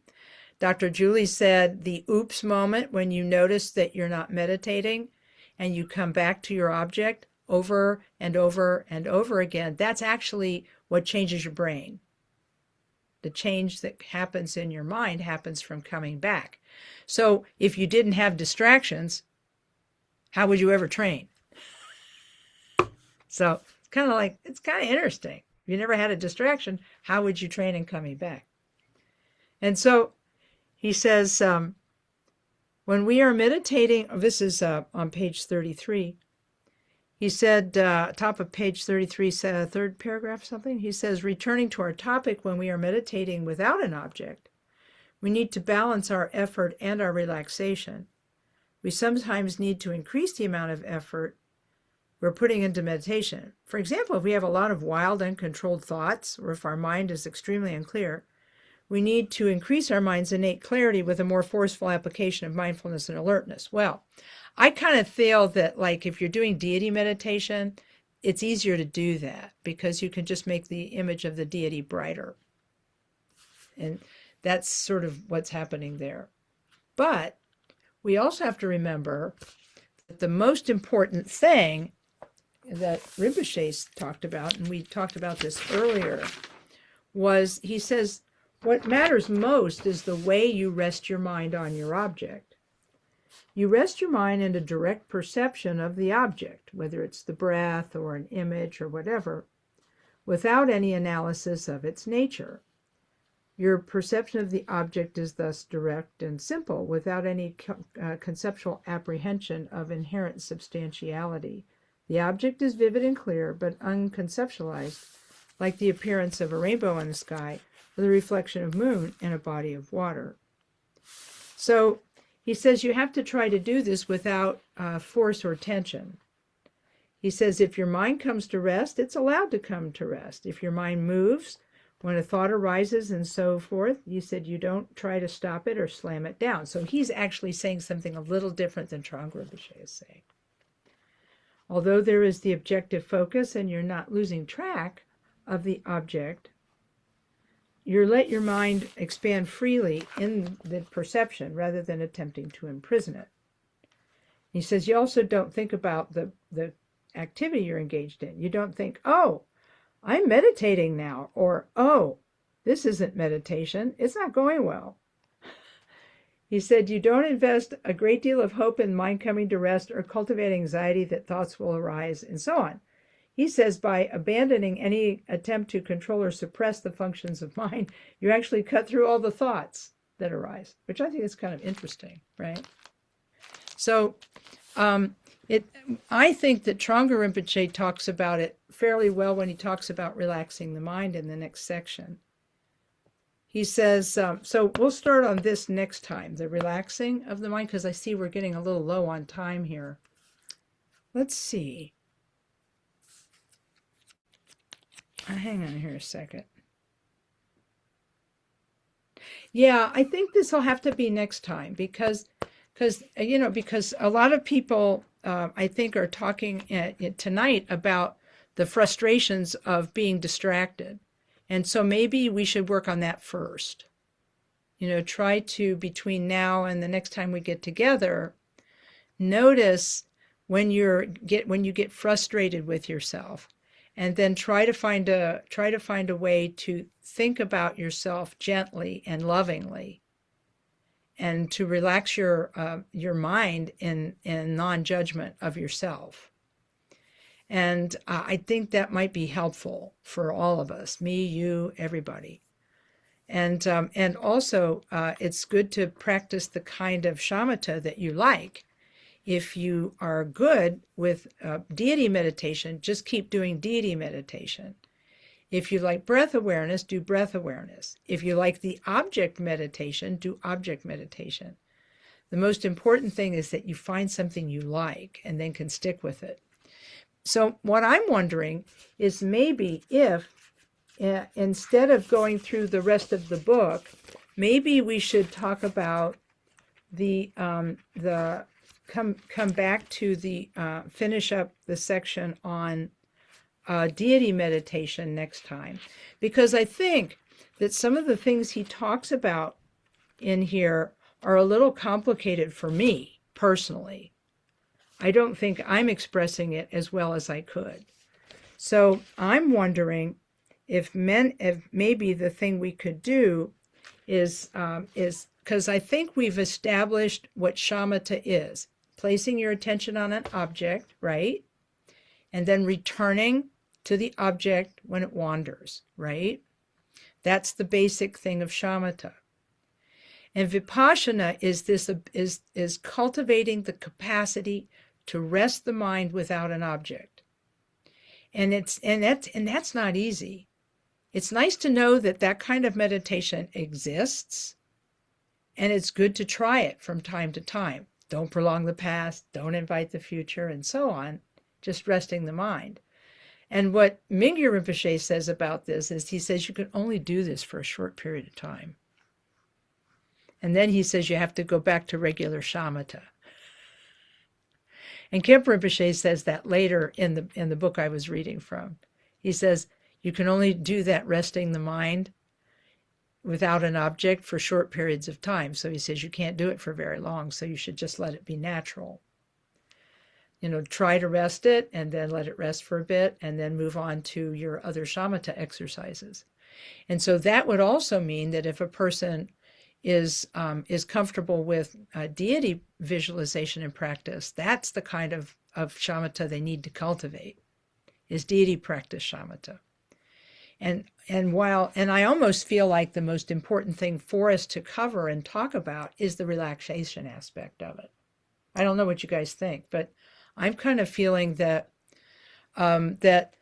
Speaker 1: Dr. Julie said the oops moment, when you notice that you're not meditating and you come back to your object over and over and over again, that's actually what changes your brain. The change that happens in your mind happens from coming back. So if you didn't have distractions, how would you ever train? So it's kind of interesting. If you never had a distraction, how would you train in coming back? And so he says, when we are meditating, this is on page 33. He said, top of page 33, third paragraph, something. He says, returning to our topic, when we are meditating without an object, we need to balance our effort and our relaxation. We sometimes need to increase the amount of effort we're putting into meditation. For example, if we have a lot of wild, uncontrolled thoughts, or if our mind is extremely unclear, we need to increase our mind's innate clarity with a more forceful application of mindfulness and alertness. Well, I kind of feel that, like, if you're doing deity meditation, it's easier to do that because you can just make the image of the deity brighter. And that's sort of what's happening there. But we also have to remember that the most important thing that Rinpoche talked about, and we talked about this earlier, was, he says, what matters most is the way you rest your mind on your object. You rest your mind in a direct perception of the object, whether it's the breath or an image or whatever, without any analysis of its nature. Your perception of the object is thus direct and simple, without any conceptual apprehension of inherent substantiality. The object is vivid and clear, but unconceptualized, like the appearance of a rainbow in the sky or the reflection of moon in a body of water. So he says you have to try to do this without force or tension. He says if your mind comes to rest, it's allowed to come to rest. If your mind moves, when a thought arises and so forth, you said you don't try to stop it or slam it down. So he's actually saying something a little different than Thrangu Rinpoche is saying. Although there is the objective focus and you're not losing track of the object, you let your mind expand freely in the perception rather than attempting to imprison it. He says you also don't think about the activity you're engaged in. You don't think, oh, I'm meditating now, or, oh, this isn't meditation. It's not going well. He said you don't invest a great deal of hope in mind coming to rest or cultivate anxiety that thoughts will arise, and so on. He says by abandoning any attempt to control or suppress the functions of mind, you actually cut through all the thoughts that arise, which I think is kind of interesting, right? So I think that Thrangu Rinpoche talks about it fairly well when he talks about relaxing the mind in the next section. He says, so we'll start on this next time, the relaxing of the mind, because I see we're getting a little low on time here. Let's see. Hang on here a second. Yeah, I think this will have to be next time because a lot of people, I think, are talking tonight about the frustrations of being distracted. And so maybe we should work on that first. Try to, between now and the next time we get together, notice when you get frustrated with yourself, and then try to find a way to think about yourself gently and lovingly, and to relax your mind in non-judgment of yourself. And I think that might be helpful for all of us, me, you, everybody. And also, it's good to practice the kind of shamatha that you like. If you are good with deity meditation, just keep doing deity meditation. If you like breath awareness, do breath awareness. If you like the object meditation, do object meditation. The most important thing is that you find something you like and then can stick with it. So what I'm wondering is maybe if instead of going through the rest of the book, maybe we should talk about the come back to the finish up the section on deity meditation next time, because I think that some of the things he talks about in here are a little complicated for me personally. I don't think I'm expressing it as well as I could. So I'm wondering if maybe the thing we could do is because I think we've established what shamatha is: placing your attention on an object, right? And then returning to the object when it wanders, right? That's the basic thing of shamatha. And vipassana is cultivating the capacity to rest the mind without an object. And that's not easy. It's nice to know that that kind of meditation exists, and it's good to try it from time to time. Don't prolong the past, don't invite the future, and so on, just resting the mind. And what Mingyur Rinpoche says about this is he says you can only do this for a short period of time. And then he says you have to go back to regular shamatha. And Khenpo Rinpoche says that later in the book I was reading from. He says you can only do that resting the mind without an object for short periods of time. So he says you can't do it for very long, so you should just let it be natural. You know, try to rest it and then let it rest for a bit and then move on to your other shamatha exercises. And so that would also mean that if a person is comfortable with deity visualization and practice, that's the kind of shamatha they need to cultivate, is deity practice shamatha. And I almost feel like the most important thing for us to cover and talk about is the relaxation aspect of it. I don't know what you guys think, but I'm kind of feeling that that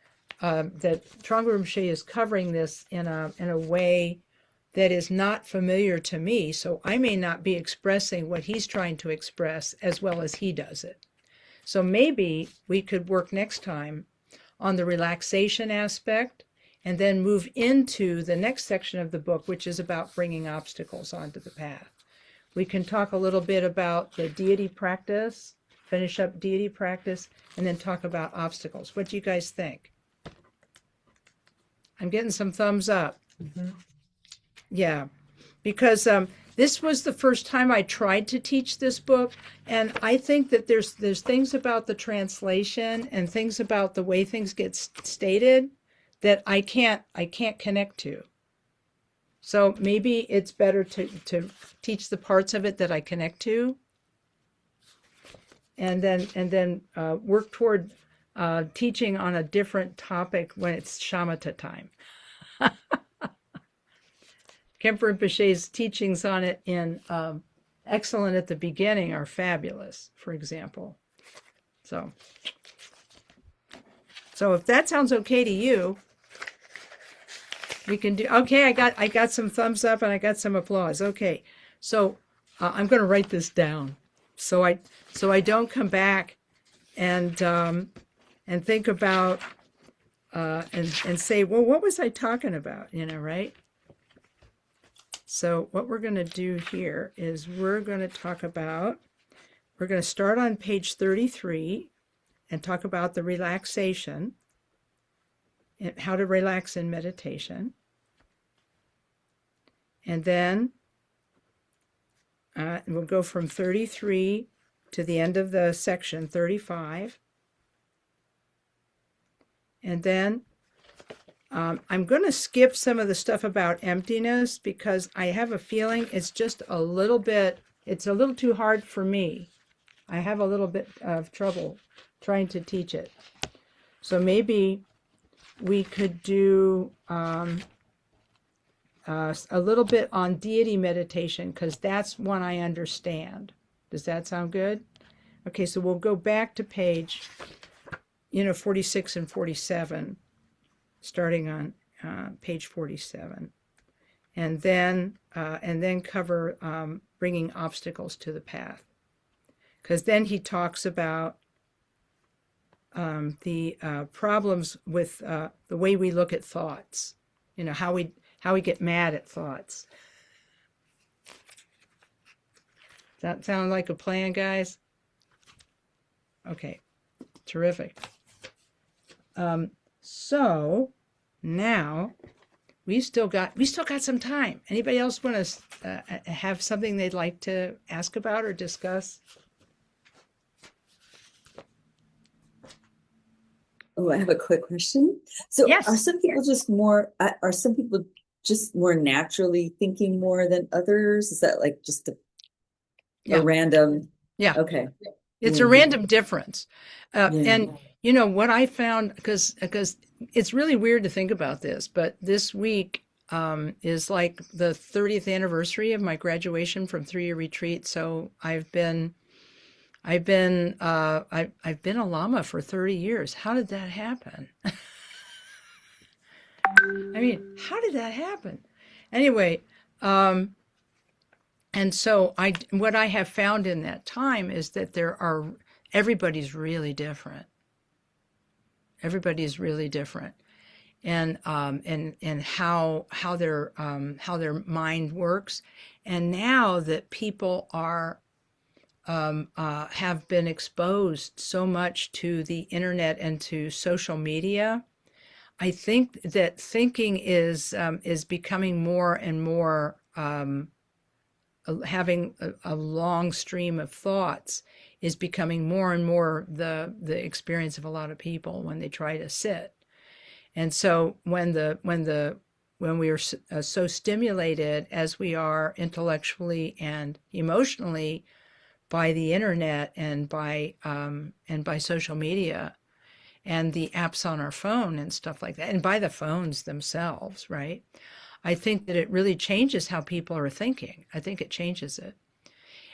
Speaker 1: Thrangu Rinpoche is covering this in a way that is not familiar to me, so I may not be expressing what he's trying to express as well as he does it. So maybe we could work next time on the relaxation aspect and then move into the next section of the book, which is about bringing obstacles onto the path. We can talk a little bit about the deity practice, finish up deity practice, and then talk about obstacles. What do you guys think? I'm getting some thumbs up.
Speaker 2: Mhm.
Speaker 1: Yeah, because this was the first time I tried to teach this book, and I think that there's things about the translation and things about the way things get stated that I can't connect to. So maybe it's better to teach the parts of it that I connect to, and then work toward teaching on a different topic when it's shamatha time. Khenpo Rinpoche's teachings on it in Excellent at the Beginning are fabulous, for example. So if that sounds okay to you, we can do. Okay, I got some thumbs up and I got some applause. Okay, so I'm going to write this down so I don't come back and think about and say, well, what was I talking about? You know, right? So what we're going to do here is we're going to start on page 33 and talk about the relaxation and how to relax in meditation. And then we'll go from 33 to the end of the section, 35. And then I'm going to skip some of the stuff about emptiness because I have a feeling it's just a little too hard for me. I have a little bit of trouble trying to teach it. So maybe we could do a little bit on deity meditation because that's one I understand. Does that sound good? Okay, so we'll go back to page 46 and 47, starting on page 47. and then cover bringing obstacles to the path. Because then he talks about the problems with the way we look at thoughts. How we get mad at thoughts. Does that sound like a plan, guys? Okay, terrific. So now we still got some time. Anybody else want to have something they'd like to ask about or discuss?
Speaker 3: Oh, I have a quick question. So
Speaker 1: Yes.
Speaker 3: are some people just more naturally thinking more than others? Is that like just a random?
Speaker 1: Yeah.
Speaker 3: Okay.
Speaker 1: It's a random difference.
Speaker 3: Yeah.
Speaker 1: And what I found, because it's really weird to think about this, but this week is like the 30th anniversary of my graduation from 3-year retreat. So I've been a Lama for 30 years. How did that happen? I mean, how did that happen? Anyway, and so what I have found in that time is that everybody's really different. Everybody's really different. And how their mind works. And now that people have been exposed so much to the internet and to social media, I think that thinking is becoming more and more, having a long stream of thoughts is becoming more and more the experience of a lot of people when they try to sit. And so when we are so stimulated as we are intellectually and emotionally by the internet and by social media and the apps on our phone and stuff like that, and by the phones themselves, right? I think that it really changes how people are thinking. I think it changes it.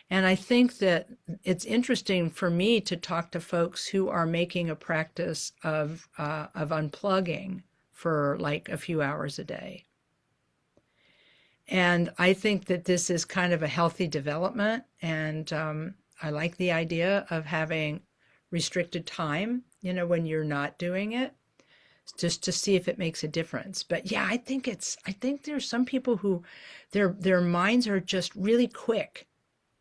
Speaker 1: And I think that it's interesting for me to talk to folks who are making a practice of unplugging for like a few hours a day. And I think that this is kind of a healthy development. And I like the idea of having restricted time, when you're not doing it, just to see if it makes a difference. But yeah, I think there's some people who their minds are just really quick.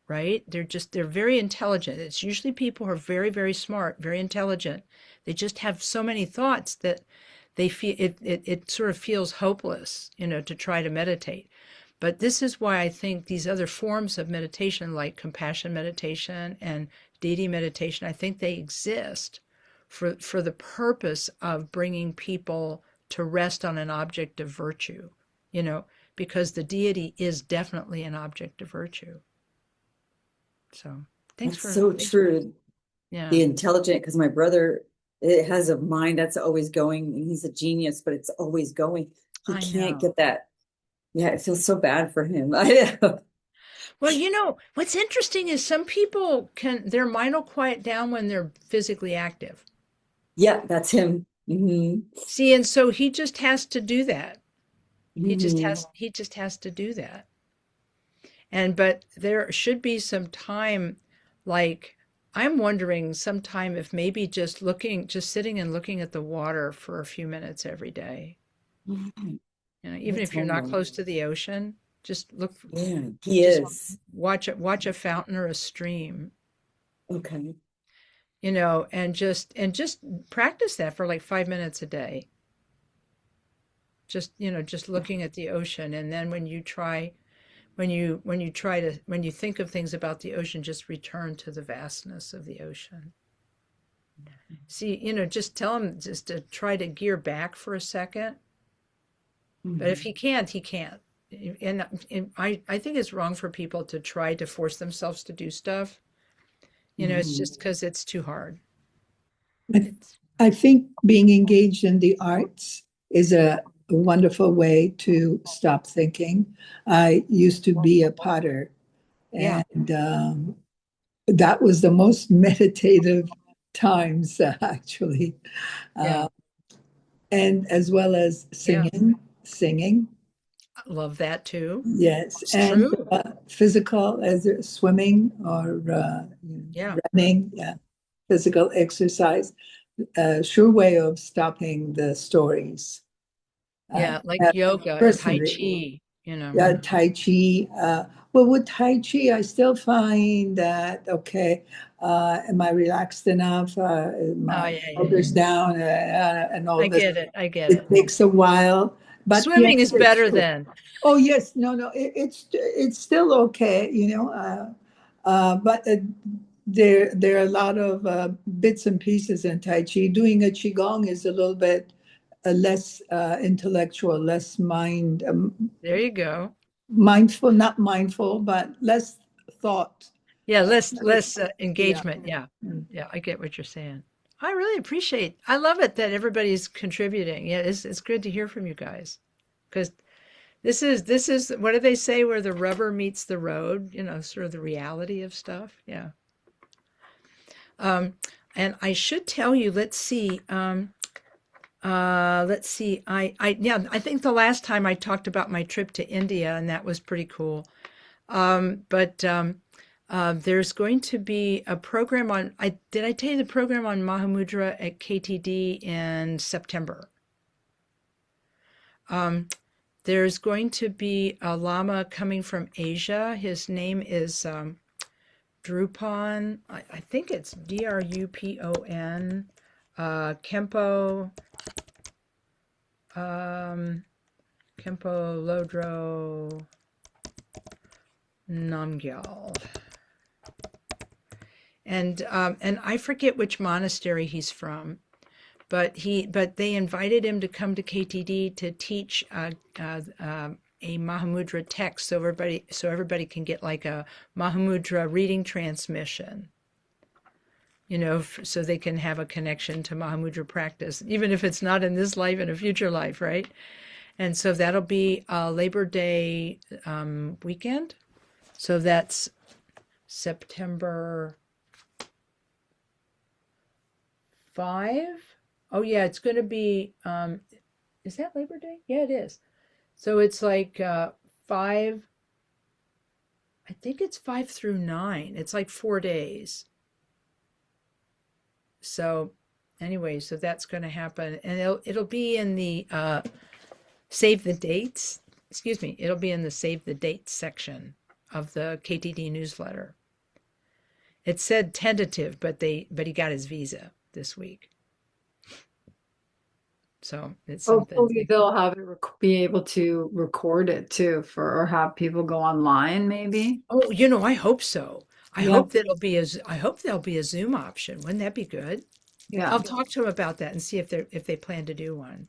Speaker 1: Right? They're very intelligent. It's usually people who are very, very smart, very intelligent. They just have so many thoughts that they feel it sort of feels hopeless, to try to meditate. But this is why I think these other forms of meditation, like compassion meditation and deity meditation, I think they exist for the purpose of bringing people to rest on an object of virtue, because the deity is definitely an object of virtue. So
Speaker 3: That's so true.
Speaker 1: Yeah.
Speaker 3: The intelligent, because my brother, it has a mind that's always going, and he's a genius, but it's always going. He can't get that. Yeah, it feels so bad for him. I know.
Speaker 1: Well, what's interesting is some people their mind will quiet down when they're physically active.
Speaker 3: Yeah, that's him. Mm-hmm.
Speaker 1: See, and so he just has to do that. He just has to do that. But there should be some time, like I'm wondering sometime if maybe just sitting and looking at the water for a few minutes every day.
Speaker 3: Mm-hmm.
Speaker 1: Even if you're not close to the ocean, just look.
Speaker 3: Yeah, he is.
Speaker 1: Watch a fountain or a stream.
Speaker 3: Okay.
Speaker 1: And just practice that for like 5 minutes a day. Just looking at the ocean, and then when you think of things about the ocean, just return to the vastness of the ocean. See, just tell him just to try to gear back for a second. But if he can't, he can't. And I think it's wrong for people to try to force themselves to do stuff. It's just because it's too hard.
Speaker 2: I think being engaged in the arts is a wonderful way to stop thinking. I used to be a potter, and that was the most meditative times, actually. And as well as singing.
Speaker 1: Love that too.
Speaker 2: Yes,
Speaker 1: It's
Speaker 2: and
Speaker 1: true.
Speaker 2: physical as swimming or
Speaker 1: Yeah.
Speaker 2: running, yeah, physical exercise, sure way of stopping the stories.
Speaker 1: Yeah, like
Speaker 2: Uh,
Speaker 1: yoga and Tai
Speaker 2: personally,
Speaker 1: Chi, you know.
Speaker 2: yeah, Tai Chi. Well, with Tai Chi, I still find that, okay, am I relaxed enough?
Speaker 1: Oh,
Speaker 2: My
Speaker 1: yeah, yeah, yeah.
Speaker 2: shoulders down and all
Speaker 1: I
Speaker 2: this.
Speaker 1: get it. I get
Speaker 2: It
Speaker 1: it.
Speaker 2: takes a while, but yes,
Speaker 1: Swimming is
Speaker 2: it's
Speaker 1: better
Speaker 2: true.
Speaker 1: then.
Speaker 2: Oh yes, no, no, it's still okay, but there are a lot of bits and pieces in Tai Chi. Doing a Qigong is a little bit less intellectual, less
Speaker 1: There you go.
Speaker 2: mindful, not mindful, but less thought.
Speaker 1: Yeah,
Speaker 2: Uh,
Speaker 1: less
Speaker 2: yeah.
Speaker 1: engagement. Yeah.
Speaker 2: Mm.
Speaker 1: Yeah, I get what you're saying. I really appreciate. I love it that everybody's contributing. Yeah, it's good to hear from you guys. Because this is what do they say where the rubber meets the road, sort of the reality of stuff. Yeah. Um and I should tell you, let's see. Yeah, I think the last time I talked about my trip to India, and that was pretty cool. But there's going to be a program on. Did I tell you the program on Mahamudra at KTD in September? Um, there's going to be a Lama coming from Asia. His name is Drupon. I think it's Drupon. Kempo. Um, Kempo Lodro Namgyal. And I forget which monastery he's from, but they invited him to come to KTD to teach a Mahamudra text, so everybody can get like a Mahamudra reading transmission, so they can have a connection to Mahamudra practice, even if it's not in this life, in a future life, right? And so that'll be a Labor Day weekend. So that's September 5. Oh yeah, it's going to be is that Labor Day? Yeah, it is. So it's like 5, I think it's 5 through 9. It's like 4 days. So anyway, so that's going to happen, and it'll be in the save the dates. Excuse me, it'll be in the save the dates section of the KTD newsletter. It said tentative, but he got his visa this week. So it's something.
Speaker 5: Hopefully they'll have it be able to record it too or have people go online maybe.
Speaker 1: Oh, I hope so. I
Speaker 5: Yeah.
Speaker 1: hope I hope there'll be a Zoom option. Wouldn't that be good?
Speaker 5: Yeah.
Speaker 1: I'll talk to them about that and see if they plan to do one.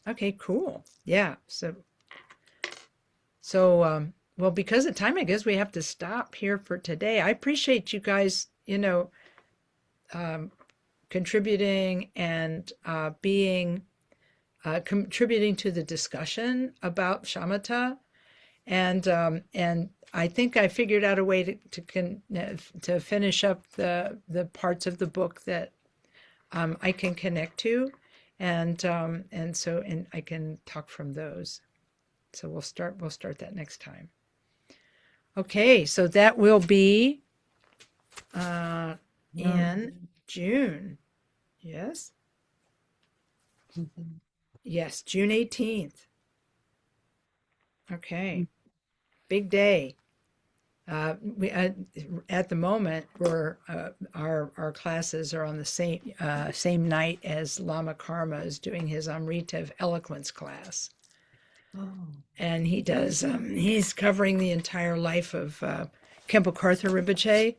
Speaker 1: Okay, cool. Yeah. So well, because of time, I guess we have to stop here for today. I appreciate you guys, contributing and being contributing to the discussion about shamatha. And I think I figured out a way to finish up the parts of the book that I can connect to, and I can talk from those. So we'll start that next time. Okay, so that will be in June. Yes, yes, June 18th. Okay, big day. We at the moment our classes are on the same night as Lama Karma is doing his Amrita Eloquence class, and he's covering the entire life of Khenpo Karthar Rinpoche,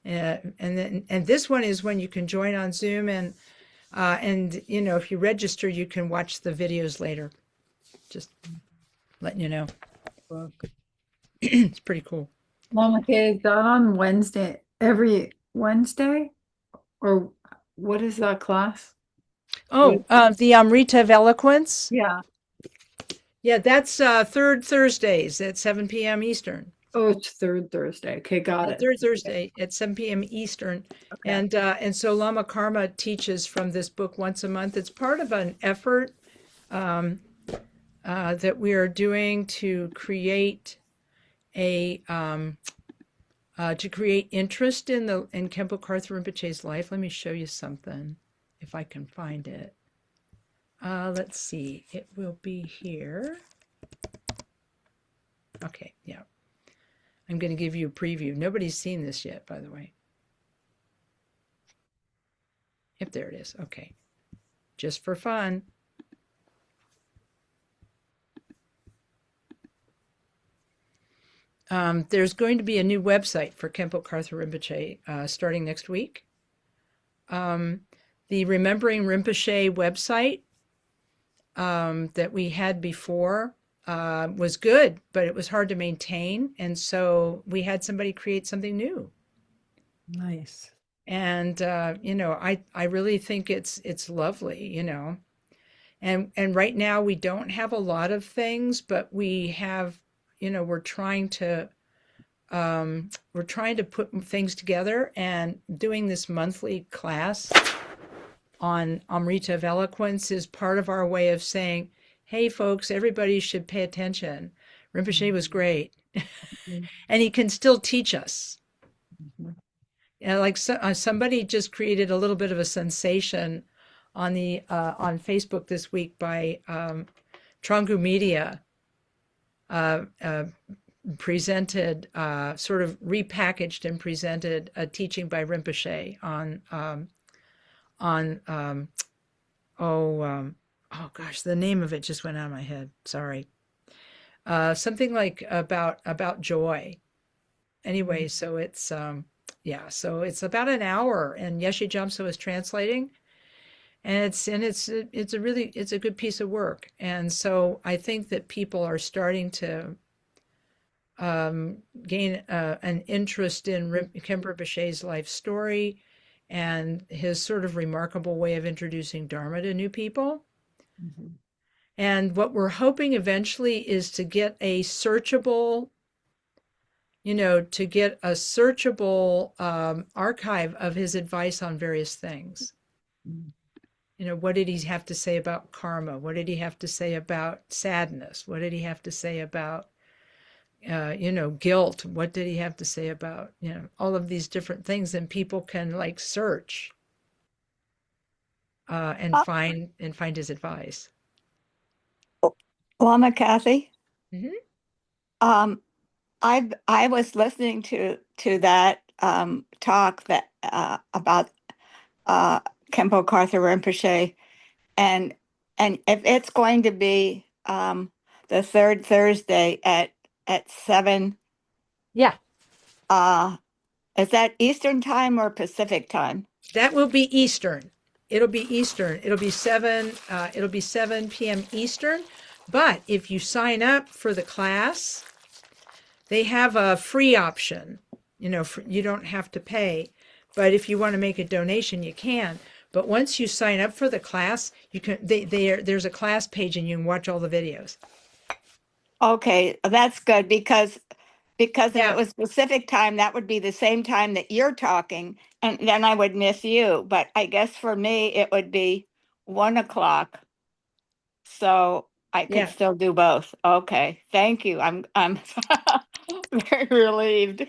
Speaker 1: and this one is when you can join on Zoom, and if you register you can watch the videos later. Just letting you know. It's pretty cool.
Speaker 5: Mama Kay, is that on Wednesday, every Wednesday? Or what is that class?
Speaker 1: Oh, the Amrita of Eloquence.
Speaker 5: Yeah.
Speaker 1: Yeah, that's third Thursdays at 7 p.m. Eastern.
Speaker 5: Oh, it's third Thursday. Okay, got it.
Speaker 1: Third Thursday at 7 p.m. Eastern.
Speaker 5: Okay.
Speaker 1: And so Lama Karma teaches from this book once a month. It's part of an effort um, that we are doing to create a to create interest in Khenpo Karthar Rinpoche's life. Let me show you something if I can find it. Let's see. It will be here. Okay, yeah. I'm going to give you a preview. Nobody's seen this yet, by the way. Yep, there it is. Okay. Just for fun. There's going to be a new website for Khenpo Karthar Rinpoche starting next week. The Remembering Rinpoche website that we had before was good, but it was hard to maintain. And so we had somebody create something new.
Speaker 2: Nice.
Speaker 1: And I really think it's lovely, And right now we don't have a lot of things, but we have, we're trying to put things together, and doing this monthly class on Amrita of Eloquence is part of our way of saying, hey folks, everybody should pay attention. Rinpoche was great. And he can still teach us. Like somebody just created a little bit of a sensation on Facebook this week by Thrangu Media, presented, sort of repackaged and presented a teaching by Rinpoche oh gosh, the name of it just went out of my head. Sorry. Something like about joy. Anyway, so it's so it's about an hour, and Yeshe Jamso is translating, and it's a good piece of work. And so I think that people are starting to gain an interest in Khenpo Rinpoche's life story and his sort of remarkable way of introducing Dharma to new people. And what we're hoping eventually is to get a searchable archive of his advice on various things. What did he have to say about karma? What did he have to say about sadness? What did he have to say about, guilt? What did he have to say about, all of these different things? And people can like search and find his advice.
Speaker 6: Lama Kathy.
Speaker 1: Mm-hmm.
Speaker 6: I was listening to that talk that about Khenpo Karthar Rinpoche, and if it's going to be the third Thursday at 7,
Speaker 1: Yeah,
Speaker 6: is that Eastern time or Pacific time?
Speaker 1: that will be Eastern. It'll be Eastern. It'll be 7 p.m. Eastern. But if you sign up for the class, they have a free option. You don't have to pay. But if you want to make a donation, you can. But once you sign up for the class, you can. There's a class page, and you can watch all the videos.
Speaker 6: Okay, that's good because if
Speaker 1: Yeah.
Speaker 6: it was Pacific time, that would be the same time that you're talking, and then I would miss you. But I guess for me, it would be 1 o'clock, so I could
Speaker 1: Yeah.
Speaker 6: still do both. Okay, thank you. I'm very relieved.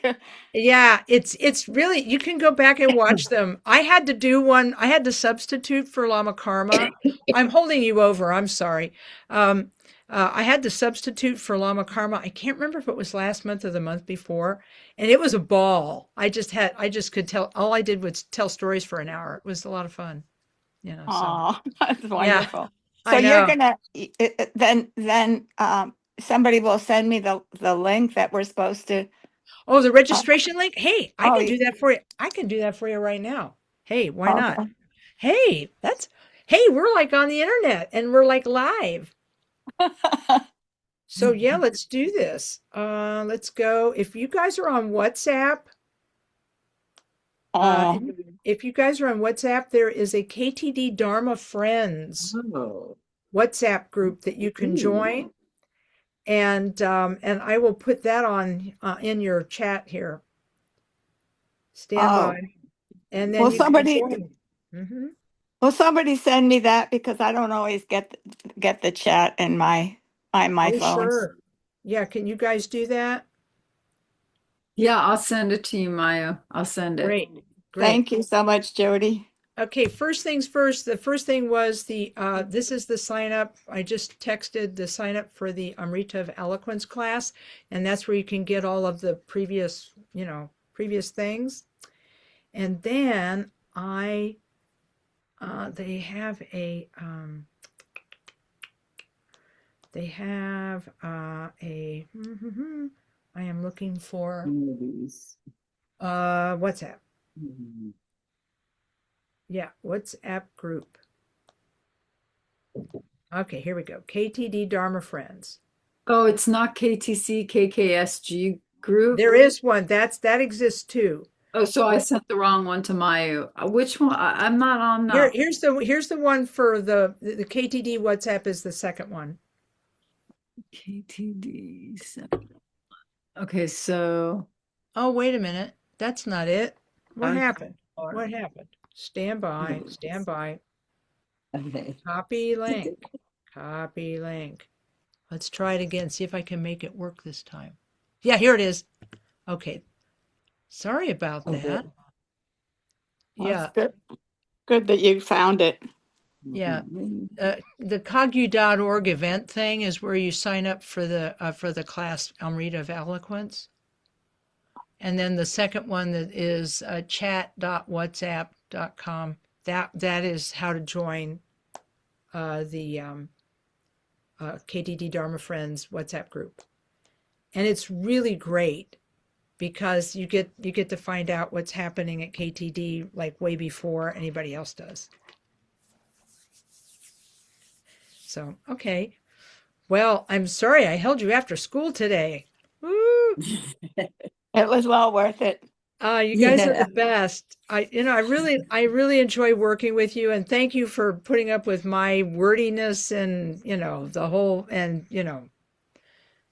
Speaker 1: Yeah, it's really, you can go back and watch them. I had to do one. I had to substitute for Lama Karma. I'm holding you over. I'm sorry. I had to substitute for Lama Karma. I can't remember if it was last month or the month before, and it was a ball. I just could tell. All I did was tell stories for an hour. It was a lot of fun. So
Speaker 6: Oh, that's
Speaker 1: yeah,
Speaker 6: wonderful. So
Speaker 1: I
Speaker 6: you're
Speaker 1: know.
Speaker 6: gonna then somebody will send me the link that we're supposed to.
Speaker 1: Oh, the registration link. Hey, I
Speaker 6: Oh,
Speaker 1: can do that for you. I can do that for you right now. Hey, why not?
Speaker 6: okay.
Speaker 1: Hey, we're like on the internet and we're like live. So yeah, let's do this. Let's go. If you guys are on WhatsApp,
Speaker 6: Oh,
Speaker 1: if you guys are on WhatsApp, there is a KTD Dharma Friends
Speaker 3: Oh.
Speaker 1: WhatsApp group that you can join, and I will put that on in your chat here. Stand
Speaker 6: oh.
Speaker 1: by, and then
Speaker 6: Well,
Speaker 1: you can
Speaker 6: somebody
Speaker 1: join. Mm-hmm.
Speaker 6: Well, somebody send me that because I don't always get the chat in my
Speaker 1: Oh,
Speaker 6: phone.
Speaker 1: sure. Yeah, can you guys do that?
Speaker 5: Yeah, I'll send it to you, Maya. I'll send it.
Speaker 1: Great.
Speaker 6: Thank you so much, Jody.
Speaker 1: Okay, first things first. The first thing was this is the sign up. I just texted the sign up for the Amrita of Eloquence class, and that's where you can get all of the previous, previous things. And then they have a I am looking for
Speaker 3: Movies.
Speaker 1: WhatsApp.
Speaker 3: Mhm.
Speaker 1: Yeah, WhatsApp group. Okay, here we go. KTD Dharma Friends.
Speaker 5: Oh, it's not KTC, KKSG group.
Speaker 1: There is one. That exists too.
Speaker 5: Oh, so I sent the wrong one to Maya. Which one? I'm not on that.
Speaker 1: Here's the one for the KTD WhatsApp is the second one.
Speaker 5: KTD. Okay, so
Speaker 1: Oh, wait a minute. That's not it. What
Speaker 5: Okay.
Speaker 1: happened? What happened? Stand by. Stand by.
Speaker 3: Okay.
Speaker 1: Copy link. Copy link. Let's try it again. See if I can make it work this time. Yeah, here it is. Okay. Sorry about
Speaker 3: Oh,
Speaker 1: that.
Speaker 3: good.
Speaker 1: Yeah.
Speaker 6: Well, it's good that you found it.
Speaker 1: Yeah.
Speaker 3: Mhm.
Speaker 1: The cogu.org event thing is where you sign up for the class Amrita of Eloquence. And then the second one that is chat.whatsapp.com. That is how to join the KTD Dharma Friends WhatsApp group. And it's really great because you get to find out what's happening at KTD like way before anybody else does. So, okay. Well, I'm sorry I held you after school today. Woo!
Speaker 6: It was well worth it.
Speaker 1: You guys are
Speaker 3: Yeah.
Speaker 1: the best. I really enjoy working with you, and thank you for putting up with my wordiness and the whole and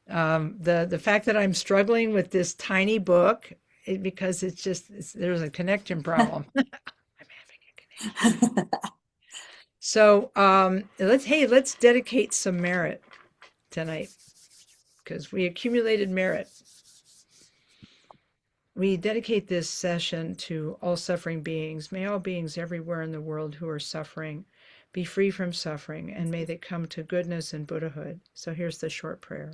Speaker 1: the fact that I'm struggling with this tiny book because there's a connection problem. I'm having a connection. So let's dedicate some merit tonight because we accumulated merit. We dedicate this session to all suffering beings. May all beings everywhere in the world who are suffering be free from suffering, and may they come to goodness and Buddhahood. So here's the short prayer.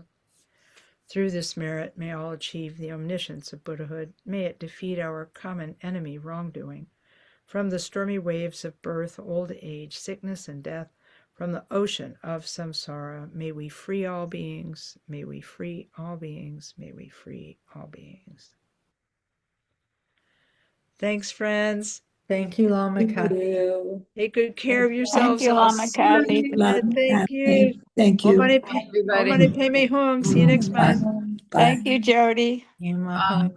Speaker 1: Through this merit, may all achieve the omniscience of Buddhahood. May it defeat our common enemy, wrongdoing. From the stormy waves of birth, old age, sickness, and death, from the ocean of samsara, may we free all beings. May we free all beings. May we free all beings. Thanks, friends.
Speaker 4: Thank you, Lama Kathy.
Speaker 1: Take good care of
Speaker 6: Thank
Speaker 1: yourselves.
Speaker 6: you,
Speaker 1: I'll
Speaker 6: Lama
Speaker 1: see you
Speaker 6: Kathy.
Speaker 1: next month. Thank you.
Speaker 2: Thank you.
Speaker 1: Om
Speaker 5: everybody.
Speaker 1: Mani Padme Hum. See you next month.
Speaker 2: Bye.
Speaker 6: Thank you, Jody.
Speaker 4: Mahalo.